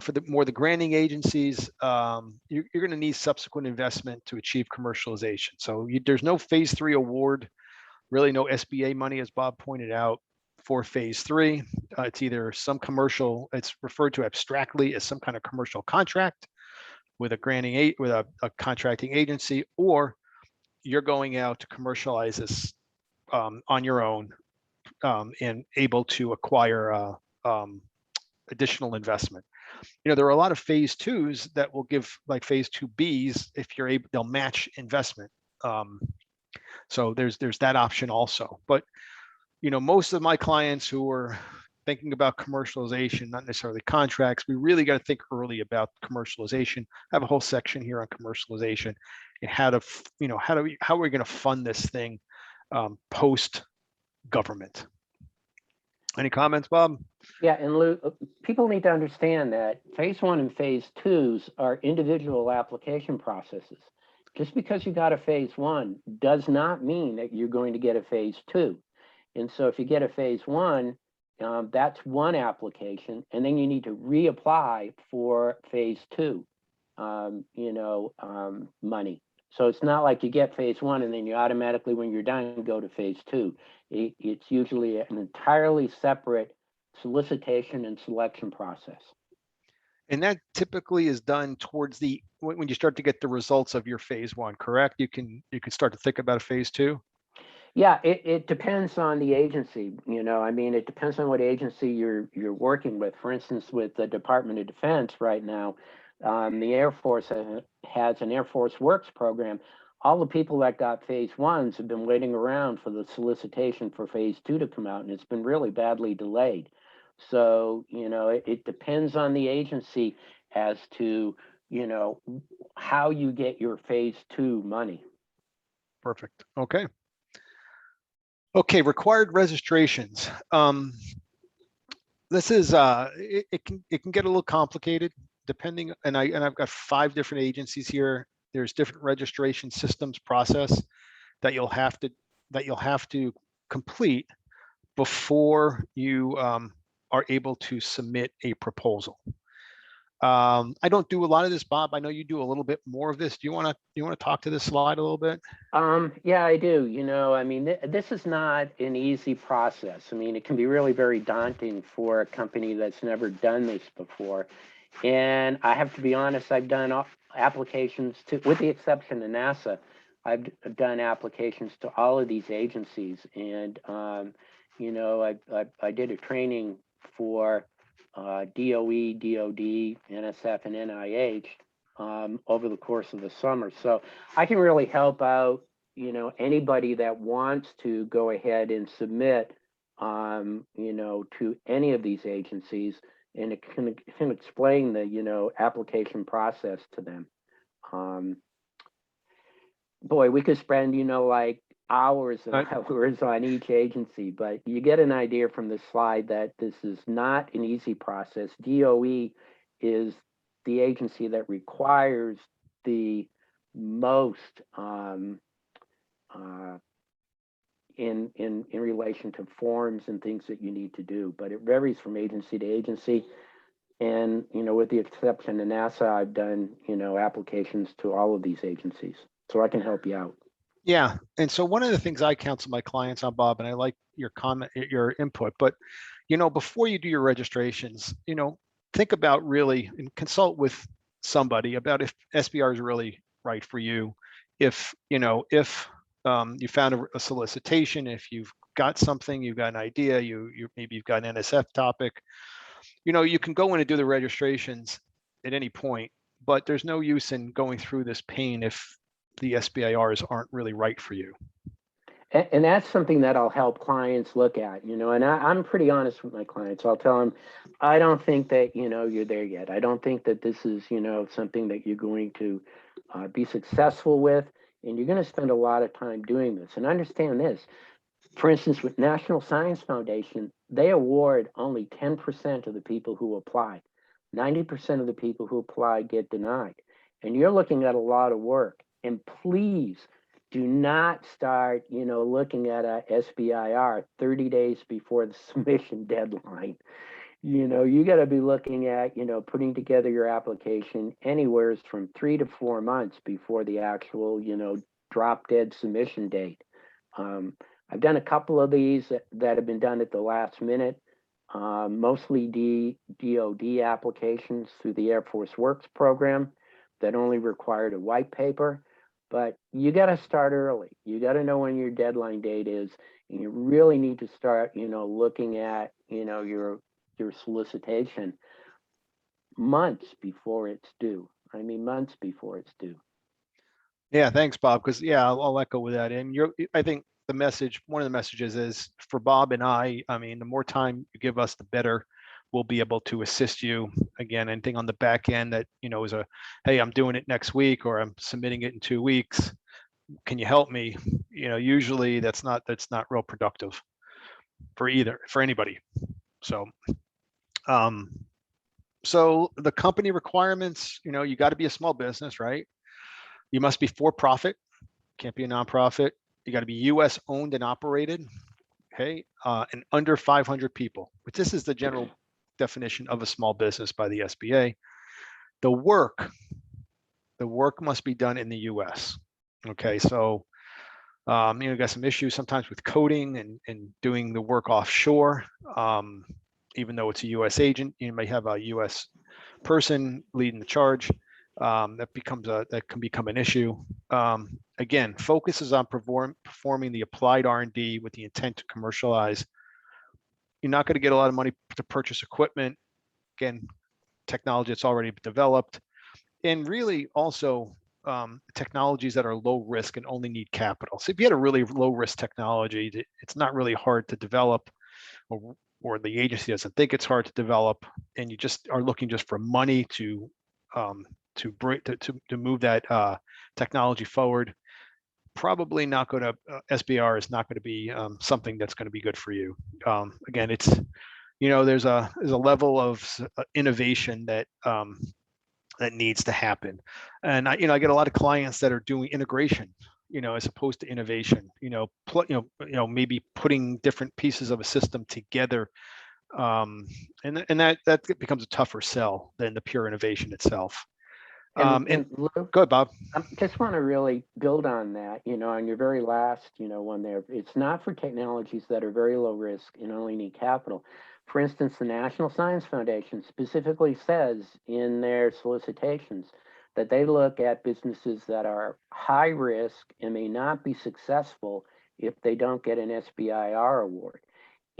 For the granting agencies, you're going to need subsequent investment to achieve commercialization. So there's no phase 3 award, really no SBA money, as Bob pointed out, for phase 3. It's either some commercial, it's referred to abstractly as some kind of commercial contract with a contracting agency, or you're going out to commercialize this on your own, and able to acquire additional investment. There are a lot of phase 2s that will give, like phase 2Bs, if you're able, they'll match investment. So there's that option also. But most of my clients who are thinking about commercialization, not necessarily contracts, we really got to think early about commercialization. I have a whole section here on commercialization and how are we going to fund this thing post-government. Any comments, Bob? Yeah, and Lou, people need to understand that phase 1 and phase 2s are individual application processes. Just because you got a phase 1 does not mean that you're going to get a phase 2. And so if you get a phase 1, that's one application, and then you need to reapply for phase 2, money. So it's not like you get phase 1 and then you automatically, when you're done, go to phase 2. It's usually an entirely separate solicitation and selection process. And that typically is done towards when you start to get the results of your phase 1, correct? You can start to think about a phase 2. Yeah, it depends on the agency. It depends on what agency you're working with. For instance, with the Department of Defense right now, the Air Force has an Air Force Works program. All the people that got phase 1s have been waiting around for the solicitation for phase 2 to come out, and it's been really badly delayed. So, it depends on the agency as to, how you get your phase 2 money. Perfect. Okay. Okay, required registrations. This is it can get a little complicated depending, and I've got 5 different agencies here. There's different registration systems process that you'll have to complete before you are able to submit a proposal. I don't do a lot of this, Bob. I know you do a little bit more of this. Do you want to talk to this slide a little bit? Yeah, I do. This is not an easy process. It can be really very daunting for a company that's never done this before. And I have to be honest, I've done applications with the exception of NASA, I've done applications to all of these agencies. And, I did a training for DOE, DOD, NSF, and NIH over the course of the summer. So I can really help out, anybody that wants to go ahead and submit, to any of these agencies, and it can explain the, application process to them. Boy, we could spend, like hours and hours on each agency, but you get an idea from this slide that this is not an easy process. DOE is the agency that requires the most in relation to forms and things that you need to do, but it varies from agency to agency. And, with the exception of NASA, I've done, applications to all of these agencies, so I can help you out. Yeah. And so one of the things I counsel my clients on, Bob, and I like your comment, your input, but, before you do your registrations, think about really and consult with somebody about if SBIR is really right for you. If you found a solicitation, if you've got something, you've got an idea, maybe you've got an NSF topic, you can go in and do the registrations at any point, but there's no use in going through this pain if the SBIRs aren't really right for you. And that's something that I'll help clients look at, and I'm pretty honest with my clients. I'll tell them, I don't think that, you're there yet. I don't think that this is, something that you're going to be successful with. And you're going to spend a lot of time doing this. And understand this, for instance, with National Science Foundation, they award only 10% of the people who apply. 90% of the people who apply get denied. And you're looking at a lot of work. And please do not start, looking at a SBIR 30 days before the submission deadline. You got to be looking at, putting together your application anywhere from 3 to 4 months before the actual, drop dead submission date. I've done a couple of these that have been done at the last minute, mostly DOD applications through the Air Force Works program that only required a white paper. But you got to start early. You got to know when your deadline date is, and you really need to start, looking at, your solicitation months before it's due. Months before it's due. Yeah, thanks, Bob. Because I'll echo with that. And I think one of the messages is for Bob and I mean, the more time you give us, the better we'll be able to assist you. Again, anything on the back end that, is hey, I'm doing it next week, or I'm submitting it in 2 weeks. can you help me? Usually that's not real productive for anybody. So, so the company requirements, you got to be a small business, right? You must be for profit, can't be a nonprofit. You got to be US owned and operated, okay? And under 500 people, but this is the general definition of a small business by the SBA. The work must be done in the US. Okay, so got some issues sometimes with coding and doing the work offshore. Even though it's a US agent, you may have a US person leading the charge. That can become an issue. Again, focuses on performing the applied R&D with the intent to commercialize. You're not going to get a lot of money to purchase equipment. Again, technology that's already developed, and really also technologies that are low risk and only need capital. So if you had a really low risk technology, it's not really hard to develop, or the agency doesn't think it's hard to develop, and you just are looking just for money to move that technology forward. Probably not going to SBIR is not going to be something that's going to be good for you. Again, it's there's a level of innovation that that needs to happen, and I get a lot of clients that are doing integration, as opposed to innovation. Maybe putting different pieces of a system together, and that becomes a tougher sell than the pure innovation itself. And Lou, go ahead, Bob. I just want to really build on that, on your very last, one there. It's not for technologies that are very low risk and only need capital. For instance, the National Science Foundation specifically says in their solicitations that they look at businesses that are high risk and may not be successful if they don't get an SBIR award.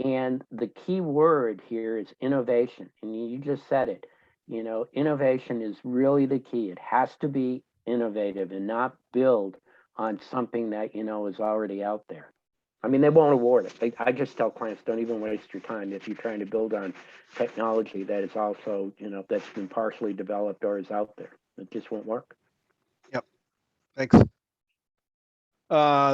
And the key word here is innovation. And you just said it. Innovation is really the key. It has to be innovative and not build on something that, is already out there. I mean, they won't award it. I just tell clients, don't even waste your time if you're trying to build on technology that is also, that's been partially developed or is out there. It just won't work. Yep. Thanks.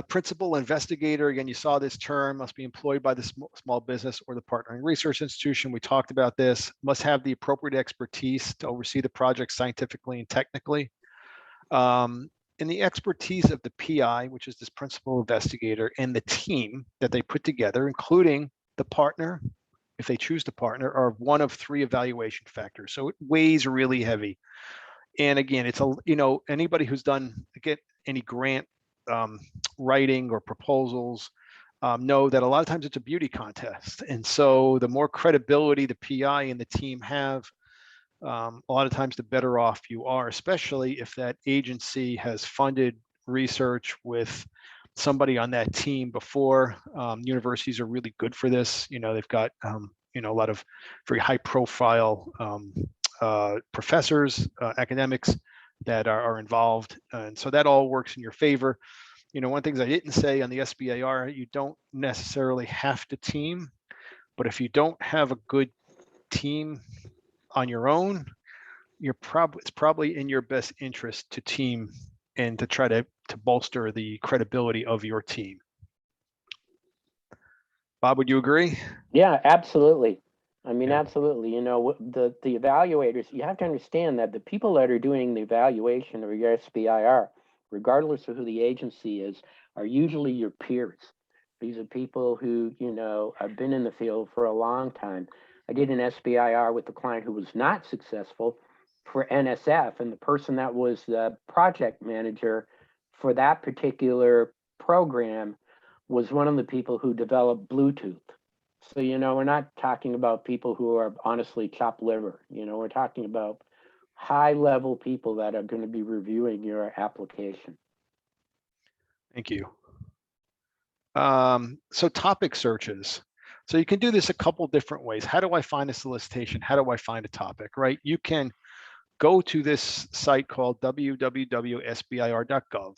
Principal investigator, again, you saw this term, must be employed by the small business or the partnering research institution. We talked about this. Must have the appropriate expertise to oversee the project scientifically and technically. And the expertise of the PI, which is this principal investigator, and the team that they put together, including the partner, if they choose to partner, are one of 3 evaluation factors. So it weighs really heavy. And again, it's anybody who's done any grant writing or proposals know that a lot of times it's a beauty contest. And so the more credibility the PI and the team have, a lot of times the better off you are, especially if that agency has funded research with somebody on that team before. Universities are really good for this. They've got a lot of very high profile professors, academics that are involved. And so that all works in your favor. One of the things I didn't say on the SBIR, you don't necessarily have to team, but if you don't have a good team on your own, it's probably in your best interest to team and to try to bolster the credibility of your team. Bob, would you agree? Yeah, absolutely. I mean, absolutely. The evaluators, you have to understand that the people that are doing the evaluation of your SBIR, regardless of who the agency is, are usually your peers. These are people who, have been in the field for a long time. I did an SBIR with a client who was not successful for NSF, and the person that was the project manager for that particular program was one of the people who developed Bluetooth. So, we're not talking about people who are honestly chopped liver. We're talking about high-level people that are going to be reviewing your application. Thank you. So topic searches. So you can do this a couple different ways. How do I find a solicitation? How do I find a topic, right? You can go to this site called www.sbir.gov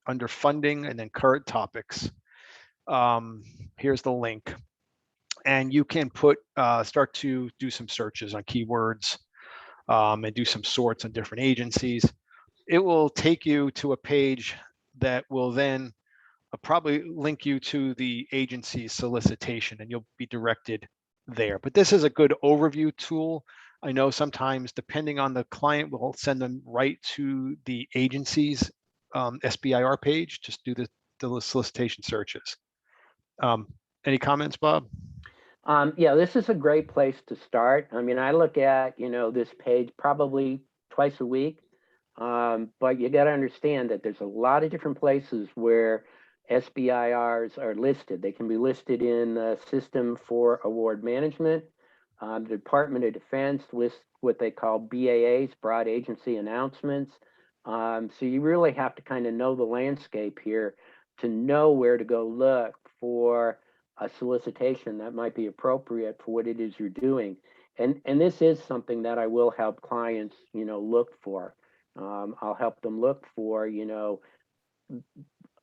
under funding and then current topics. Here's the link. And you can start to do some searches on keywords and do some sorts on different agencies. It will take you to a page that will then probably link you to the agency's solicitation, and you'll be directed there. But this is a good overview tool. I know sometimes, depending on the client, we'll send them right to the agency's SBIR page, just do the solicitation searches. Any comments, Bob? Yeah, this is a great place to start. I mean, I look at, this page probably twice a week, but you got to understand that there's a lot of different places where SBIRs are listed. They can be listed in the System for Award Management. The Department of Defense lists what they call BAAs, Broad Agency Announcements. So you really have to kind of know the landscape here to know where to go look for a solicitation that might be appropriate for what it is you're doing. And this is something that I will help clients, look for. I'll help them look for,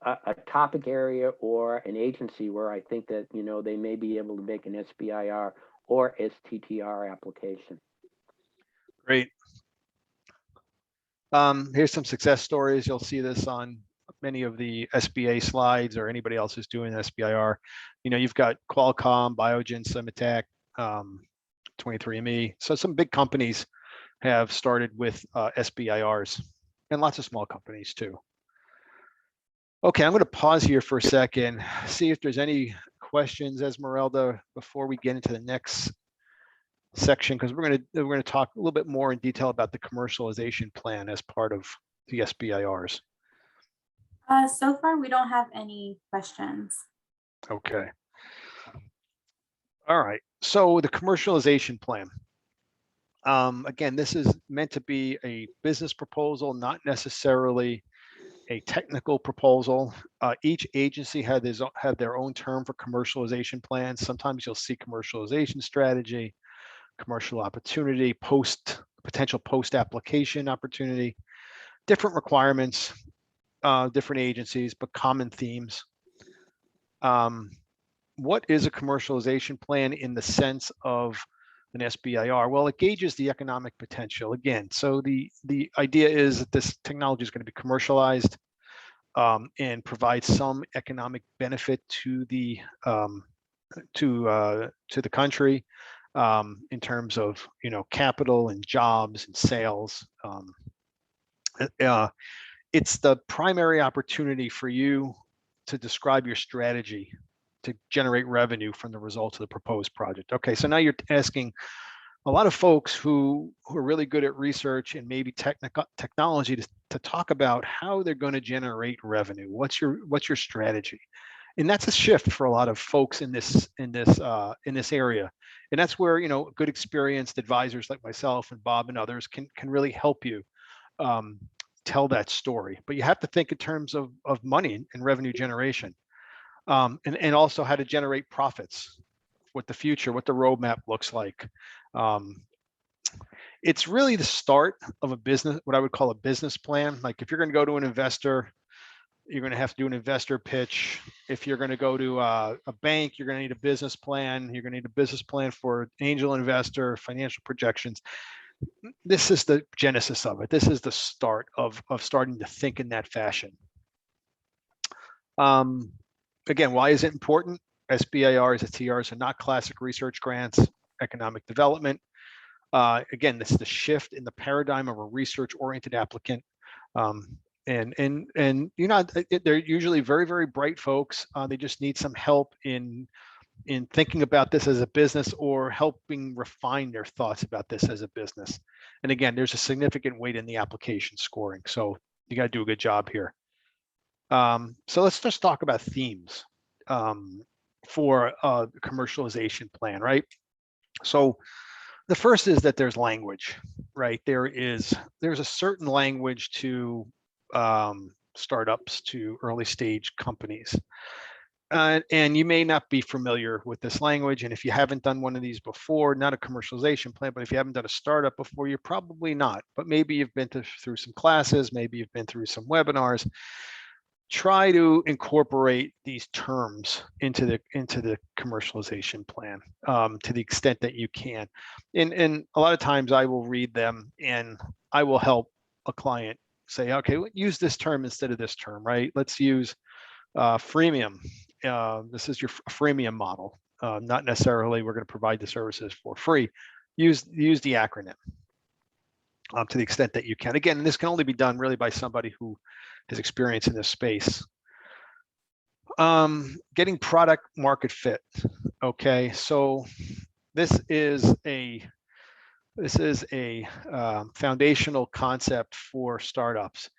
a topic area or an agency where I think that, they may be able to make an SBIR or STTR application. Great. Here's some success stories. You'll see this on many of the SBA slides, or anybody else who's doing SBIR. You've got Qualcomm, Biogen, Symatec, 23andMe. So some big companies have started with SBIRs, and lots of small companies too. Okay, I'm going to pause here for a second, see if there's any questions, Esmeralda, before we get into the next section, because we're going to talk a little bit more in detail about the commercialization plan as part of the SBIRs. So far, we don't have any questions. Okay. All right. So the commercialization plan. Again, this is meant to be a business proposal, not necessarily a technical proposal. Each agency had their own term for commercialization plans. Sometimes you'll see commercialization strategy, commercial opportunity, potential post-application opportunity, different requirements, different agencies, but common themes. What is a commercialization plan in the sense of an SBIR? Well, it gauges the economic potential. Again, so the idea is that this technology is going to be commercialized and provide some economic benefit to the country in terms of capital and jobs and sales. It's the primary opportunity for you to describe your strategy to generate revenue from the results of the proposed project. Okay, so now you're asking a lot of folks who are really good at research and maybe technology to talk about how they're going to generate revenue. What's your strategy? And that's a shift for a lot of folks in this area. And that's where good experienced advisors like myself and Bob and others can really help you tell that story. But you have to think in terms of money and revenue generation, and also how to generate profits, what the roadmap looks like. It's really the start of a business, what I would call a business plan. Like if you're going to go to an investor, you're going to have to do an investor pitch. If you're going to go to a bank, you're going to need a business plan. You're going to need a business plan for an angel investor, financial projections. This is the genesis of it. This is the start of starting to think in that fashion. Again, why is it important? SBIRs and TRs are not classic research grants, economic development. Again, this is the shift in the paradigm of a research-oriented applicant. And they're usually very, very bright folks. They just need some help in thinking about this as a business, or helping refine their thoughts about this as a business. And again, there's a significant weight in the application scoring. So you got to do a good job here. So let's just talk about themes for a commercialization plan, right? So the first is that there's language, right? There's a certain language to startups, to early stage companies. And you may not be familiar with this language. And if you haven't done one of these before, not a commercialization plan, but if you haven't done a startup before, you're probably not. But maybe you've been through some classes, maybe you've been through some webinars. Try to incorporate these terms into the commercialization plan to the extent that you can. And a lot of times I will read them and I will help a client say, okay, use this term instead of this term, right? Let's use freemium. This is your freemium model. Not necessarily we're going to provide the services for free. Use the acronym to the extent that you can. Again, and this can only be done really by somebody who has experience in this space. Getting product market fit. Okay, so this is a foundational concept for startups,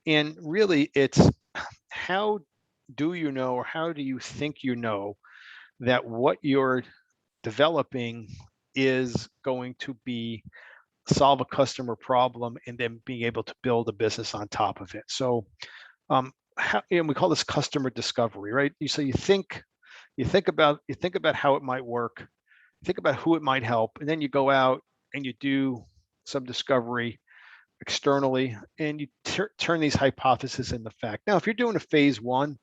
and really it's how do you know, or how do you think you know that what you're developing is going to be solve a customer problem and then being able to build a business on top of it. So and we call this customer discovery, right? So you think about how it might work, think about who it might help, and then you go out and you do some discovery externally, and you turn these hypotheses into fact. Now, if you're doing a phase one,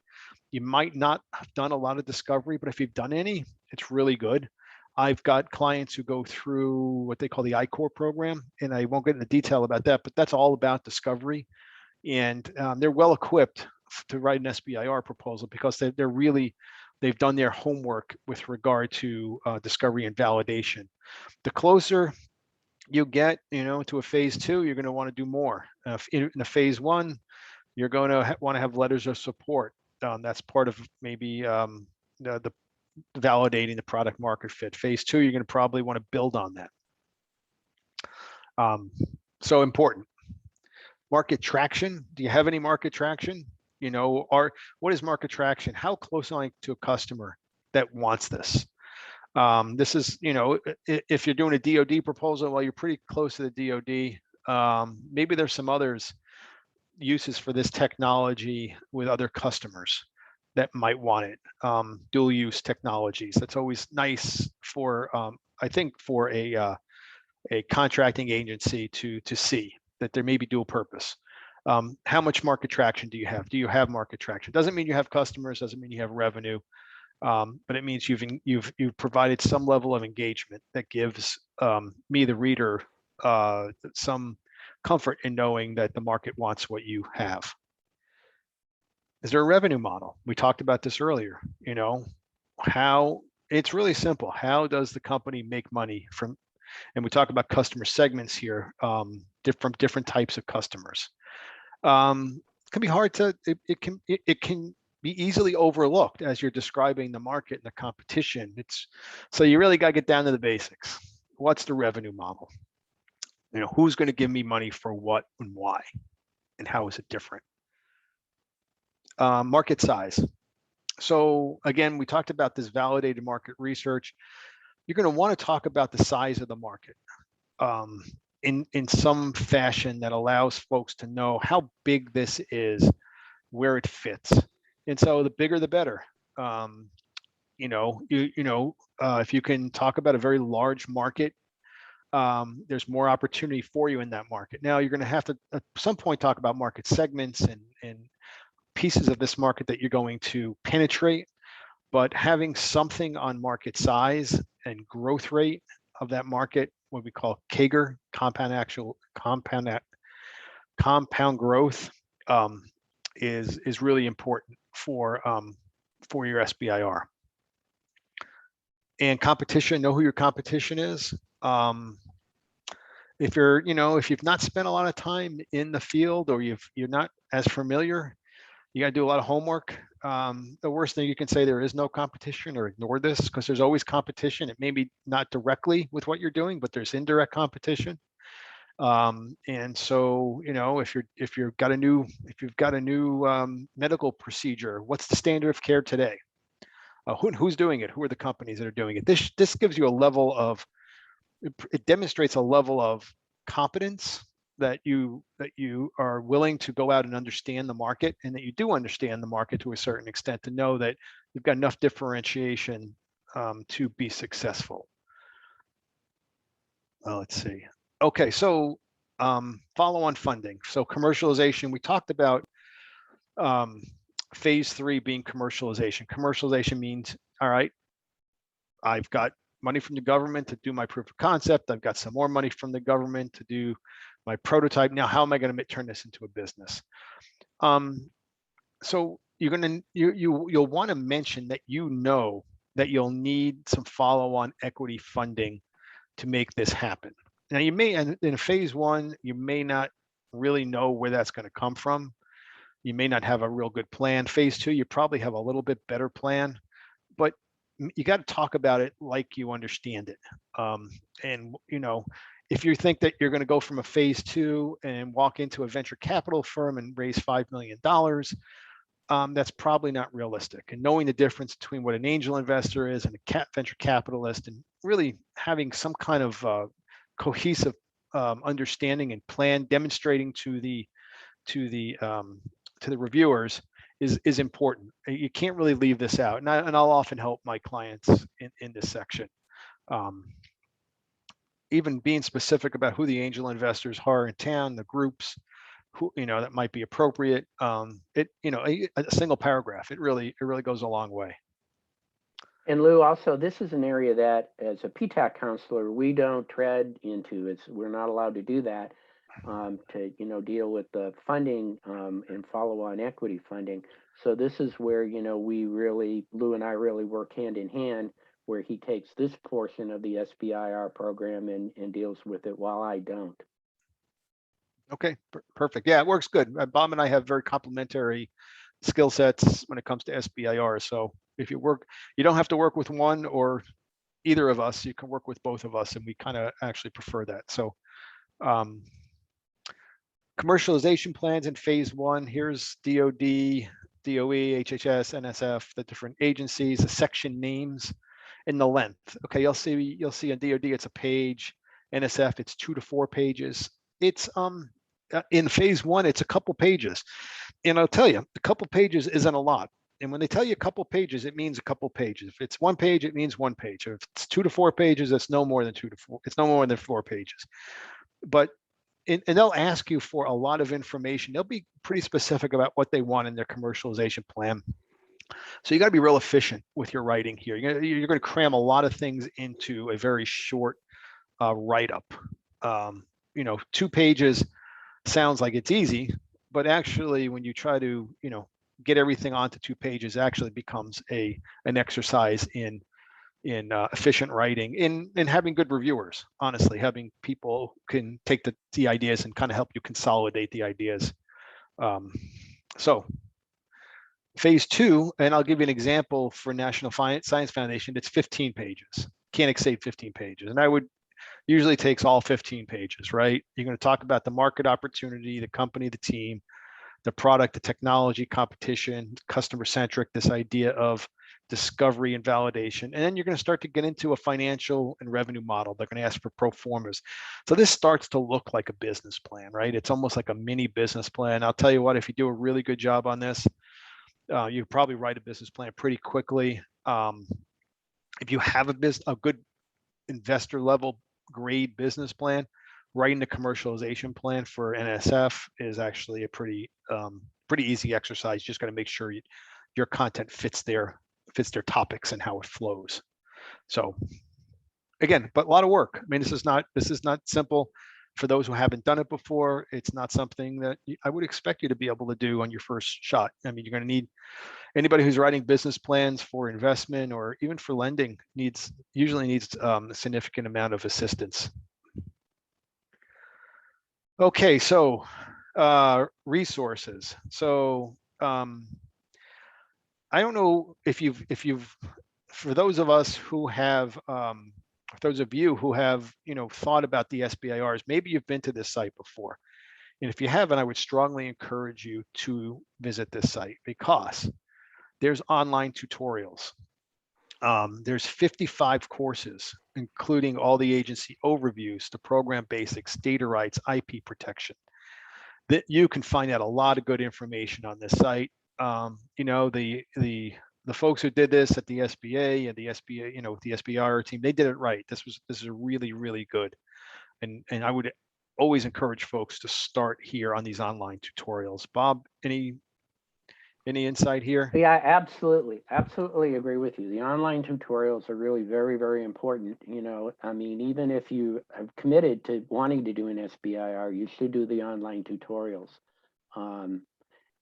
you might not have done a lot of discovery, but if you've done any, it's really good. I've got clients who go through what they call the I-Core program, and I won't get into detail about that, but that's all about discovery. And they're well equipped to write an SBIR proposal because they've done their homework with regard to discovery and validation. The closer you get, to a phase two, you're going to want to do more. In a phase one, you're going to want to have letters of support. That's part of maybe the validating the product market fit. Phase two, you're going to probably want to build on that. So important. Market traction. Do you have any market traction? What is market traction? How close am I to a customer that wants this? This is, if you're doing a DoD proposal, well, you're pretty close to the DoD. Maybe there's some others uses for this technology with other customers that might want it. Dual use technologies. That's always nice for, I think, for a contracting agency to see that there may be dual purpose. How much market traction do you have? Do you have market traction? Doesn't mean you have customers, doesn't mean you have revenue, but it means you've provided some level of engagement that gives me, the reader, some comfort in knowing that the market wants what you have. Is there a revenue model? We talked about this earlier. How it's really simple. How does the company make money from? And we talk about customer segments here, from different types of customers. It can be hard to, it can be easily overlooked as you're describing the market and the competition. So you really got to get down to the basics. What's the revenue model? Who's going to give me money for what and why, and how is it different? Market size. So again, we talked about this validated market research. You're going to want to talk about the size of the market in some fashion that allows folks to know how big this is, where it fits. And so the bigger, the better. If you can talk about a very large market, there's more opportunity for you in that market. Now you're going to have to at some point talk about market segments and pieces of this market that you're going to penetrate, but having something on market size and growth rate of that market, what we call CAGR, compound growth, is really important for your SBIR. And competition, know who your competition is. If you've not spent a lot of time in the field, or you're not as familiar, you got to do a lot of homework. The worst thing you can say, there is no competition, or ignore this, because there's always competition. It may be not directly with what you're doing, but there's indirect competition. And so, if you've got a new medical procedure, what's the standard of care today? Who's doing it? Who are the companies that are doing it? This gives you a level of, it demonstrates a level of competence that you are willing to go out and understand the market, and that you do understand the market to a certain extent to know that you've got enough differentiation to be successful. Let's see. Okay, so follow-on funding. So commercialization, we talked about phase 3 being commercialization. Commercialization means, all right, I've got money from the government to do my proof of concept. I've got some more money from the government to do my prototype. Now, how am I going to turn this into a business? So you'll want to mention that that you'll need some follow-on equity funding to make this happen. Now, you may, in phase one, you may not really know where that's going to come from. You may not have a real good plan. Phase two, you probably have a little bit better plan, but you got to talk about it like you understand it. And if you think that you're going to go from a phase two and walk into a venture capital firm and raise $5 million, that's probably not realistic. And knowing the difference between what an angel investor is and a venture capitalist, and really having some kind of cohesive understanding and plan, demonstrating to the reviewers is important. You can't really leave this out. And I'll often help my clients in this section. Even being specific about who the angel investors are in town, the groups, who that might be appropriate. A single paragraph, it really goes a long way. And Lou, also, this is an area that, as a PTAC counselor, we don't tread into. We're not allowed to do that, to deal with the funding and follow-on equity funding. So this is where Lou and I really work hand in hand, where he takes this portion of the SBIR program and deals with it while I don't. Okay, perfect. Yeah, it works good. Bob and I have very complementary skill sets when it comes to SBIR. So if you don't have to work with one or either of us. You can work with both of us, and we kind of actually prefer that. So commercialization plans in phase one. Here's DOD, DOE, HHS, NSF, the different agencies, the section names, and the length. Okay, you'll see on DOD it's a page. NSF it's 2 to 4 pages. It's in phase one, it's a couple pages. And I'll tell you, a couple pages isn't a lot. And when they tell you a couple pages, it means a couple pages. If it's 1 page, it means 1 page. If it's 2 to 4 pages, it's no more than 2 to 4. It's no more than 4 pages. But and they'll ask you for a lot of information. They'll be pretty specific about what they want in their commercialization plan. So you got to be real efficient with your writing here. You're going to cram a lot of things into a very short write-up. 2 pages sounds like it's easy, but actually when you try to get everything onto 2 pages, actually becomes an exercise in efficient writing, in having good reviewers. Honestly, having people who can take the ideas and kind of help you consolidate the ideas. So phase 2, and I'll give you an example for National Science Foundation. It's 15 pages. Can't exceed 15 pages, and I would usually takes all 15 pages, right? You're going to talk about the market opportunity, the company, the team, the product, the technology, competition, customer-centric, this idea of discovery and validation. And then you're going to start to get into a financial and revenue model. They're going to ask for pro formas. So this starts to look like a business plan, right? It's almost like a mini business plan. I'll tell you what, if you do a really good job on this, you probably write a business plan pretty quickly. If you have a good investor level grade business plan, writing the commercialization plan for NSF is actually a pretty easy exercise. You just got to make sure your content fits their topics and how it flows. So again, but a lot of work. I mean, this is not simple. For those who haven't done it before, it's not something that I would expect you to be able to do on your first shot. I mean, you're going to need anybody who's writing business plans for investment or even for lending usually needs a significant amount of assistance. Okay, so resources. So I don't know if you've for those of us who have those of you who have thought about the SBIRs, maybe you've been to this site before. And if you haven't, I would strongly encourage you to visit this site, because there's online tutorials. There's 55 courses, including all the agency overviews, the program basics, data rights, IP protection. That you can find out a lot of good information on this site. The folks who did this at the SBA and the SBA, with the SBIR team, they did it right. This is really, really good. And I would always encourage folks to start here on these online tutorials. Bob, any Any insight here? Yeah, absolutely agree with you. The online tutorials are really very, very important. You know, I mean, even if you have committed to wanting to do an SBIR, you should do the online tutorials.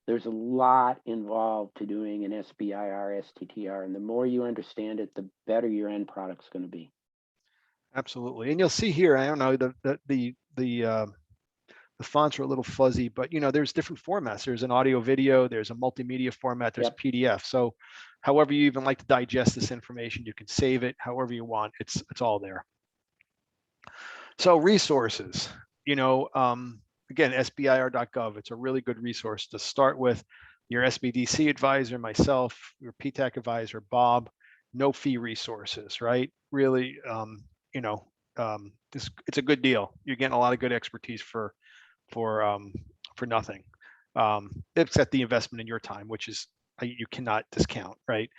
There's a lot involved to doing an SBIR, STTR, and the more you understand it, the better your end product's going to be. Absolutely. And you'll see here, I don't know, the fonts are a little fuzzy, but you know, there's different formats. There's an audio video, there's a multimedia format, there's Yep. PDF. So however you even like to digest this information, you can save it however you want. It's all there. So resources, you know, again, SBIR.gov, it's a really good resource to start with. Your SBDC advisor, myself, your PTAC advisor, Bob, no fee resources, right? Really, you know, it's a good deal. You're getting a lot of good expertise for nothing, except the investment in your time, which is you cannot discount, right?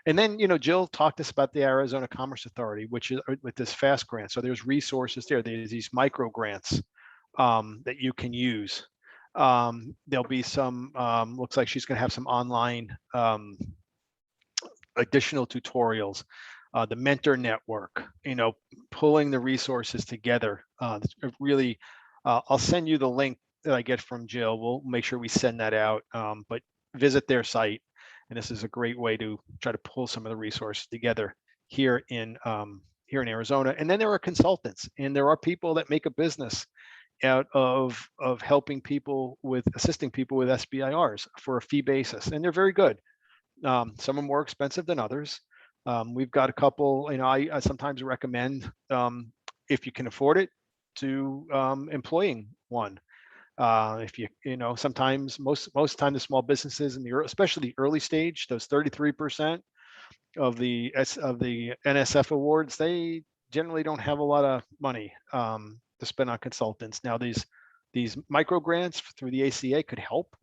And then, you know, Jill talked to us about the Arizona Commerce Authority, which is with this FAST grant. So there's resources there. There's these micro grants that you can use. There'll be some, looks like she's going to have some online additional tutorials, the mentor network, you know, pulling the resources together. Really, I'll send you the link that I get from Jill. We'll make sure we send that out, but visit their site. And this is a great way to try to pull some of the resources together here in Arizona. And then there are consultants, and there are people that make a business out of helping people with assisting people with SBIRs for a fee basis, and they're very good. Some are more expensive than others. We've got a couple, you know, I sometimes recommend, if you can afford it, to employing one. If you know, sometimes most time the small businesses in especially the early stage, those 33% of the NSF awards, they generally don't have a lot of money to spend on consultants. Now these micro grants through the ACA could help.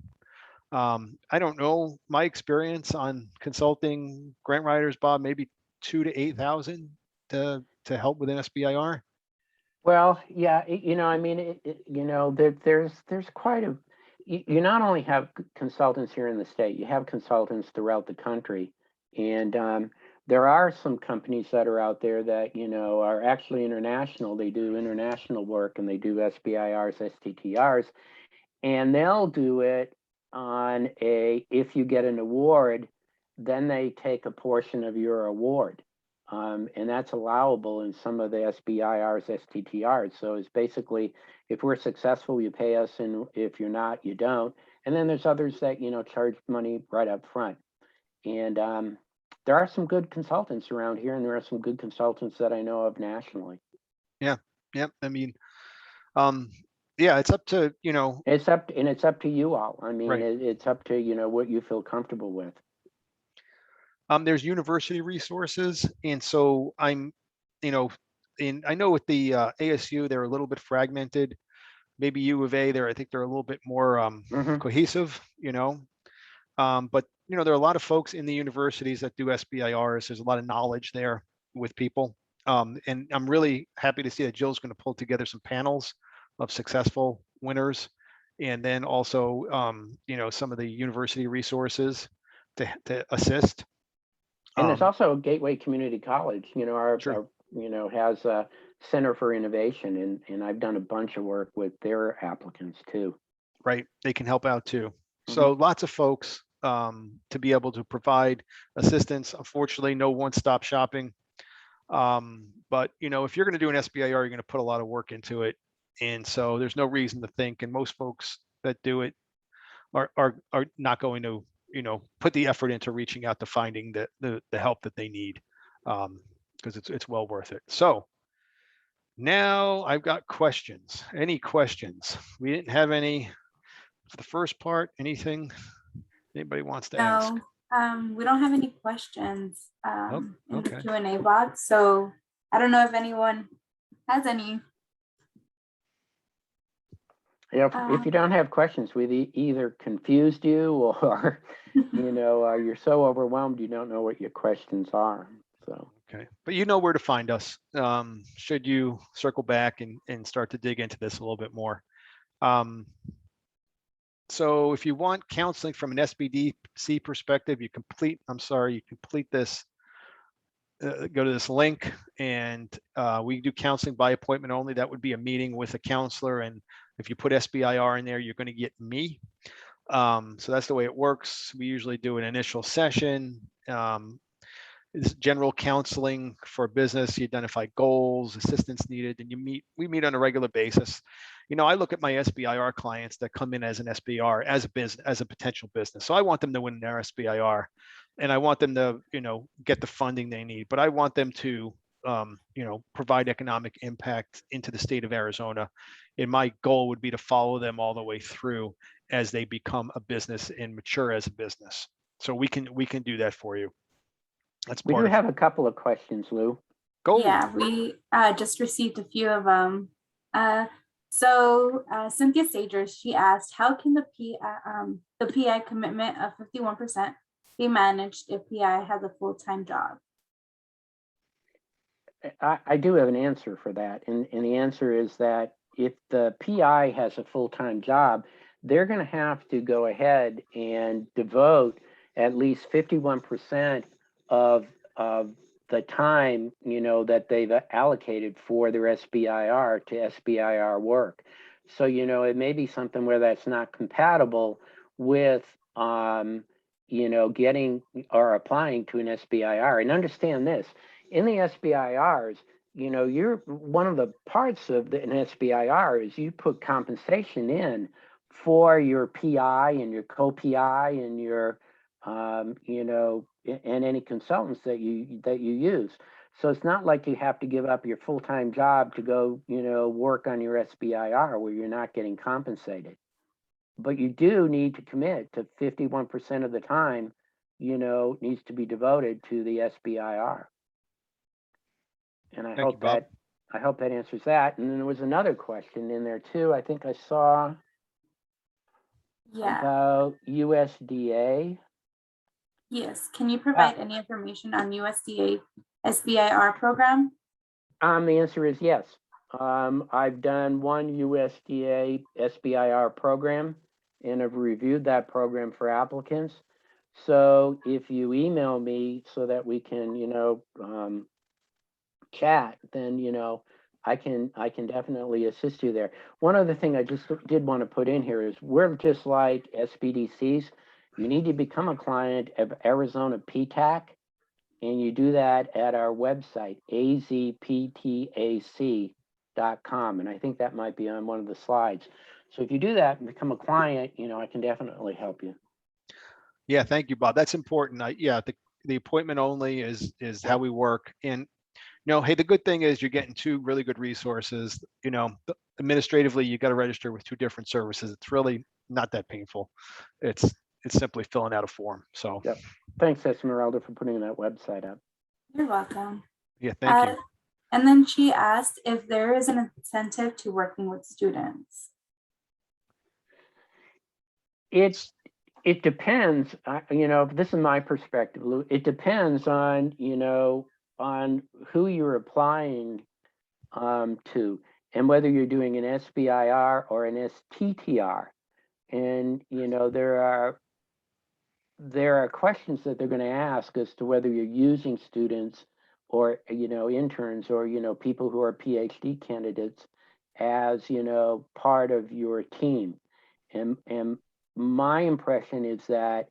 I don't know, my experience on consulting grant writers, Bob, maybe 2,000 to 8,000 to help with an SBIR. Well, yeah, you know, I mean, you know, there's quite a, you not only have consultants here in the state, you have consultants throughout the country. And there are some companies that are out there that, you know, are actually international. They do international work and they do SBIRs, STTRs, and they'll do it on if you get an award, then they take a portion of your award. And that's allowable in some of the SBIRs, STTRs. So it's basically, if we're successful, you pay us, and if you're not, you don't. And then there's others that, you know, charge money right up front. And there are some good consultants around here, and there are some good consultants that I know of nationally. Yeah. I mean, yeah, it's up to, you know. It's up to you all. I mean, right. It's up to, you know, what you feel comfortable with. There's university resources, and so I'm, you know, I know with the ASU, they're a little bit fragmented. Maybe U of A, I think they're a little bit more cohesive, you know. But you know, there are a lot of folks in the universities that do SBIRs. There's a lot of knowledge there with people, and I'm really happy to see that Jill's going to pull together some panels of successful winners, and then also, you know, some of the university resources to assist. And there's also Gateway Community College, you know, our you know, has a Center for Innovation, and I've done a bunch of work with their applicants too. Right, they can help out too. So lots of folks to be able to provide assistance. Unfortunately, no one-stop shopping. But you know, if you're going to do an SBIR, you're going to put a lot of work into it, and so there's no reason to think. And most folks that do it are not going to, you know, put the effort into reaching out to finding the help that they need, because it's well worth it. So now I've got questions. Any questions? We didn't have any for the first part. Anything anybody wants to ask? No, we don't have any questions in the okay. Q&A box. So I don't know if anyone has any. Yeah, if you don't have questions, we either confused you or, you know, you're so overwhelmed you don't know what your questions are. So okay, but you know where to find us should you circle back and start to dig into this a little bit more. So if you want counseling from an SBDC perspective, you complete this, go to this link, and we do counseling by appointment only. That would be a meeting with a counselor. And if you put SBIR in there, you're going to get me. So that's the way it works. We usually do an initial session. It's general counseling for business. You identify goals, assistance needed, and we meet on a regular basis. I look at my SBIR clients that come in as an SBIR as a potential business. So I want them to win their SBIR, and I want them to, get the funding they need. But I want them to, provide economic impact into the state of Arizona. And my goal would be to follow them all the way through as they become a business and mature as a business. So we can do that for you. That's We do have a couple of questions, Lou. Go. Yeah, we just received a few of them. So Cynthia Sagers, she asked, how can the PI commitment of 51% be managed if PI has a full-time job? I do have an answer for that. And the answer is that if the PI has a full-time job, they're going to have to go ahead and devote at least 51% of the time, that they've allocated for their SBIR to SBIR work. So, it may be something where that's not compatible with, getting or applying to an SBIR. And understand this, in the SBIRs, you're one of the parts of an SBIR is you put compensation in for your PI and your co-PI and your, and any consultants that you use. So it's not like you have to give up your full-time job to go, work on your SBIR where you're not getting compensated. But you do need to commit to 51% of the time, needs to be devoted to the SBIR. And I hope that answers that. And then there was another question in there too. I think I saw about USDA. Yes. Can you provide any information on USDA SBIR program? The answer is yes. I've done one USDA SBIR program and have reviewed that program for applicants. So if you email me so that we can, chat, then, I can definitely assist you there. One other thing I just did want to put in here is we're just like SBDCs. You need to become a client of Arizona PTAC, and you do that at our website, azptac.com. And I think that might be on one of the slides. So if you do that and become a client, I can definitely help you. Yeah, thank you, Bob. That's important. The appointment only is how we work. And hey, the good thing is you're getting two really good resources. Administratively, you got to register with two different services. It's really not that painful. It's simply filling out a form. So yep. Thanks, Esmeralda, for putting that website up. You're welcome. Yeah, thank you. And then she asked if there is an incentive to working with students. It depends. This is my perspective, Lou. It depends on on who you're applying to and whether you're doing an SBIR or an STTR. And there are questions that they're going to ask as to whether you're using students or interns or people who are PhD candidates as part of your team. And my impression is that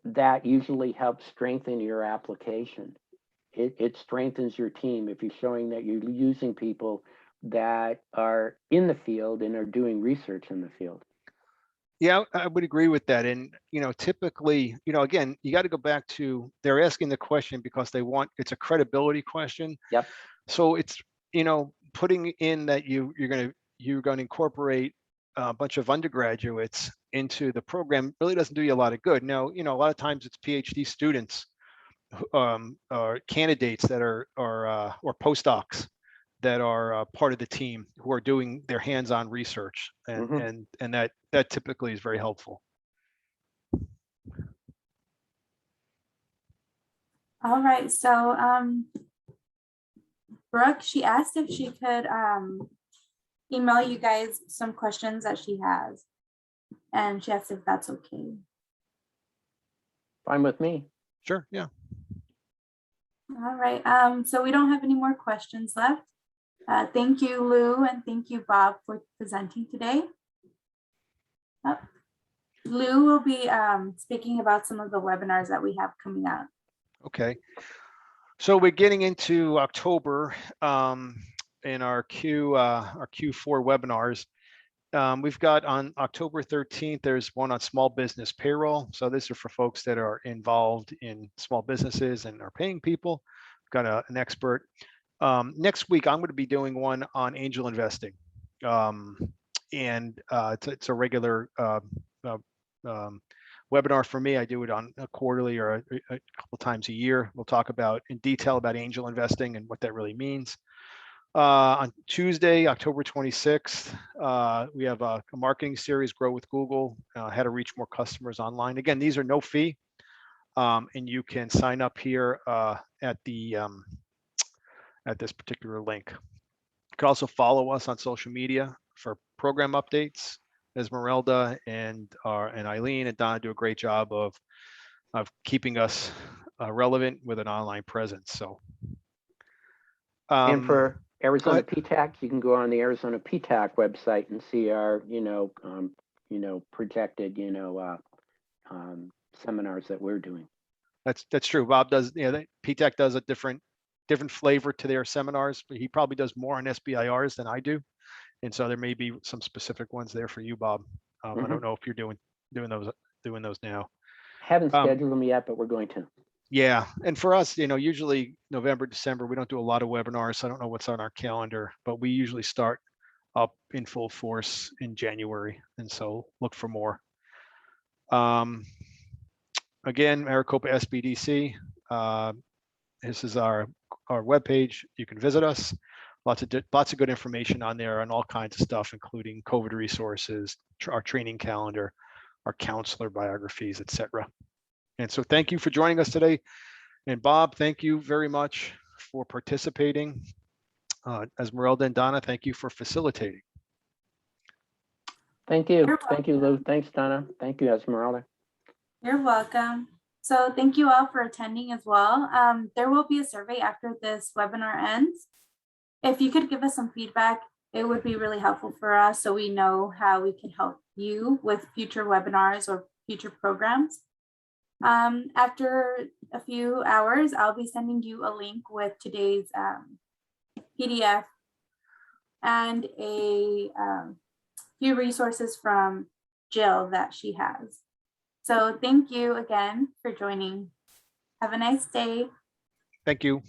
that usually helps strengthen your application. It strengthens your team if you're showing that you're using people that are in the field and are doing research in the field. Yeah, I would agree with that. And, typically, again, you got to go back to, they're asking the question because it's a credibility question. Yep. So it's, putting in that you're going to incorporate a bunch of undergraduates into the program really doesn't do you a lot of good. Now, a lot of times it's PhD students, or candidates that are or postdocs that are part of the team who are doing their hands-on research, and that typically is very helpful. All right, so Brooke, she asked if she could email you guys some questions that she has. and she asked if that's okay. Fine with me. Sure, yeah. All right, so we don't have any more questions left. Thank you, Lou, and thank you, Bob, for presenting today. Lou will be speaking about some of the webinars that we have coming up. Okay. So we're getting into October in our Q4 webinars. We've got on October 13th, there's one on small business payroll. So these are for folks that are involved in small businesses and are paying people. We've got an expert. Next week, I'm going to be doing one on angel investing. It's a regular webinar for me. I do it on a quarterly or a couple times a year. We'll talk about in detail about angel investing and what that really means. On Tuesday, October 26th, we have a marketing series, Grow with Google, how to reach more customers online. Again, these are no fee, and you can sign up here at this particular link. You can also follow us on social media for program updates. Esmeralda and Eileen and Donna do a great job of keeping us relevant with an online presence. So, And for Arizona PTAC, you can go on the Arizona PTAC website and see our, projected, seminars that we're doing. That's true. Bob does, PTAC does a different flavor to their seminars, but he probably does more on SBIRs than I do. And so there may be some specific ones there for you, Bob. I don't know if you're doing those now. Haven't scheduled them yet, but we're going to. Yeah, and for us, usually November, December, we don't do a lot of webinars. So I don't know what's on our calendar, but we usually start up in full force in January, and so look for more. Again, Maricopa SBDC. This is our webpage. You can visit us. Lots of good information on there on all kinds of stuff, including COVID resources, our training calendar, our counselor biographies, etc. And so thank you for joining us today. And Bob, thank you very much for participating. Esmeralda and Donna, thank you for facilitating. Thank you. Thank you, Lou. Thanks, Donna. Thank you, Esmeralda. You're welcome. So thank you all for attending as well. There will be a survey after this webinar ends. If you could give us some feedback, it would be really helpful for us so we know how we can help you with future webinars or future programs. After a few hours, I'll be sending you a link with today's PDF and a few resources from Jill that she has. So thank you again for joining. Have a nice day. Thank you.